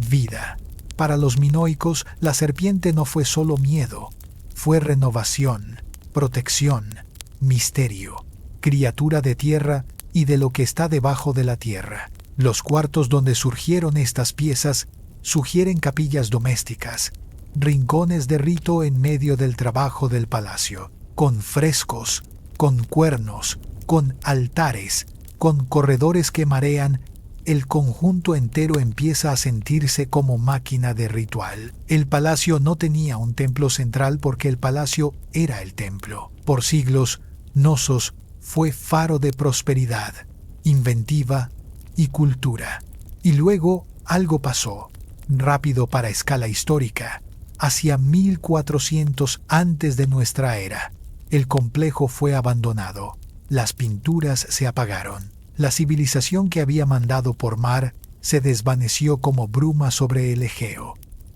vida. Para los minoicos, la serpiente no fue solo miedo, fue renovación, protección, misterio, criatura de tierra y de lo que está debajo de la tierra. Los cuartos donde surgieron estas piezas sugieren capillas domésticas, rincones de rito en medio del trabajo del palacio, con frescos, con cuernos, con altares, con corredores que marean. El conjunto entero empieza a sentirse como máquina de ritual. El palacio no tenía un templo central porque el palacio era el templo. Por siglos, Knossos fue faro de prosperidad, inventiva y cultura. Y luego algo pasó, rápido para escala histórica. Hacia 1400 antes de nuestra era, el complejo fue abandonado. Las pinturas se apagaron. La civilización que había mandado por mar se desvaneció como bruma sobre el Egeo.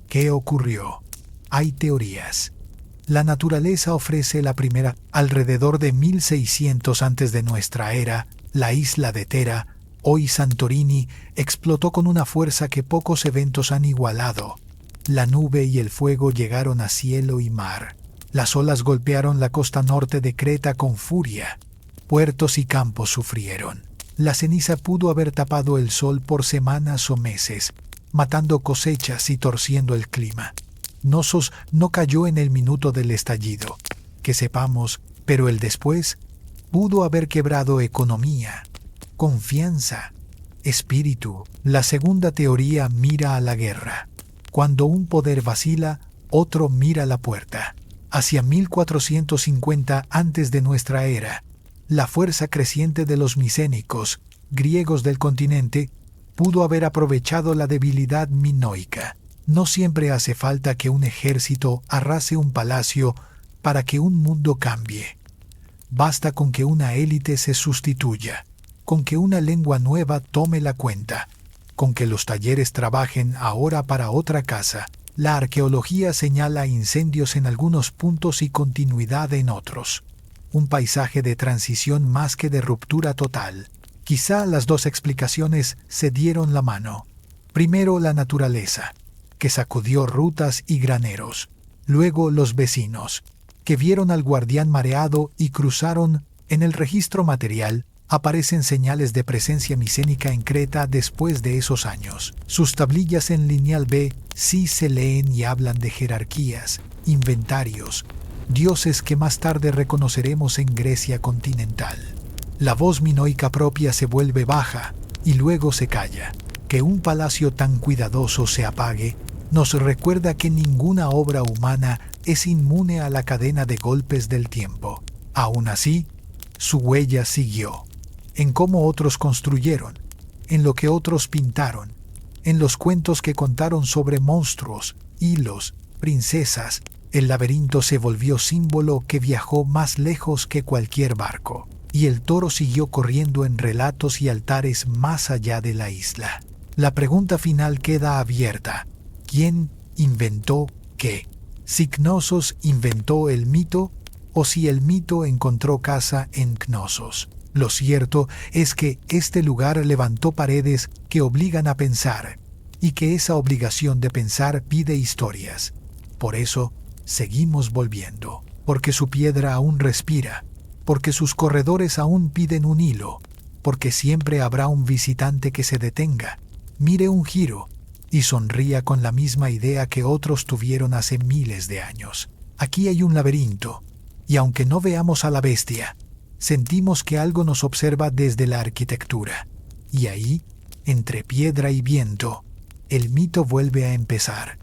¿Qué ocurrió? Hay teorías. La naturaleza ofrece la primera. Alrededor de 1600 antes de nuestra era, la isla de Tera, hoy Santorini, explotó con una fuerza que pocos eventos han igualado. La nube y el fuego llegaron a cielo y mar. Las olas golpearon la costa norte de Creta con furia. Puertos y campos sufrieron. La ceniza pudo haber tapado el sol por semanas o meses, matando cosechas y torciendo el clima. Knossos no cayó en el minuto del estallido, que sepamos, pero el después pudo haber quebrado economía, confianza, espíritu. La segunda teoría mira a la guerra. Cuando un poder vacila, otro mira la puerta. Hacia 1450 antes de nuestra era, la fuerza creciente de los micénicos, griegos del continente, pudo haber aprovechado la debilidad minoica. No siempre hace falta que un ejército arrase un palacio para que un mundo cambie. Basta con que una élite se sustituya, con que una lengua nueva tome la cuenta, con que los talleres trabajen ahora para otra casa. La arqueología señala incendios en algunos puntos y continuidad en otros. Un paisaje de transición más que de ruptura total. Quizá las dos explicaciones se dieron la mano. Primero la naturaleza, que sacudió rutas y graneros. Luego los vecinos, que vieron al guardián mareado y cruzaron. En el registro material aparecen señales de presencia micénica en Creta después de esos años. Sus tablillas en lineal B sí se leen y hablan de jerarquías, inventarios, dioses que más tarde reconoceremos en Grecia continental. La voz minoica propia se vuelve baja y luego se calla. Que un palacio tan cuidadoso se apague nos recuerda que ninguna obra humana es inmune a la cadena de golpes del tiempo. Aún así, su huella siguió. En cómo otros construyeron, en lo que otros pintaron, en los cuentos que contaron sobre monstruos, hilos, princesas. El laberinto se volvió símbolo que viajó más lejos que cualquier barco, y el toro siguió corriendo en relatos y altares más allá de la isla. La pregunta final queda abierta. ¿Quién inventó qué? Si Knossos inventó el mito o si el mito encontró casa en Knossos. Lo cierto es que este lugar levantó paredes que obligan a pensar, y que esa obligación de pensar pide historias. Por eso, seguimos volviendo, porque su piedra aún respira, porque sus corredores aún piden un hilo, porque siempre habrá un visitante que se detenga, mire un giro y sonría con la misma idea que otros tuvieron hace miles de años. Aquí hay un laberinto, y aunque no veamos a la bestia, sentimos que algo nos observa desde la arquitectura. Y ahí, entre piedra y viento, el mito vuelve a empezar.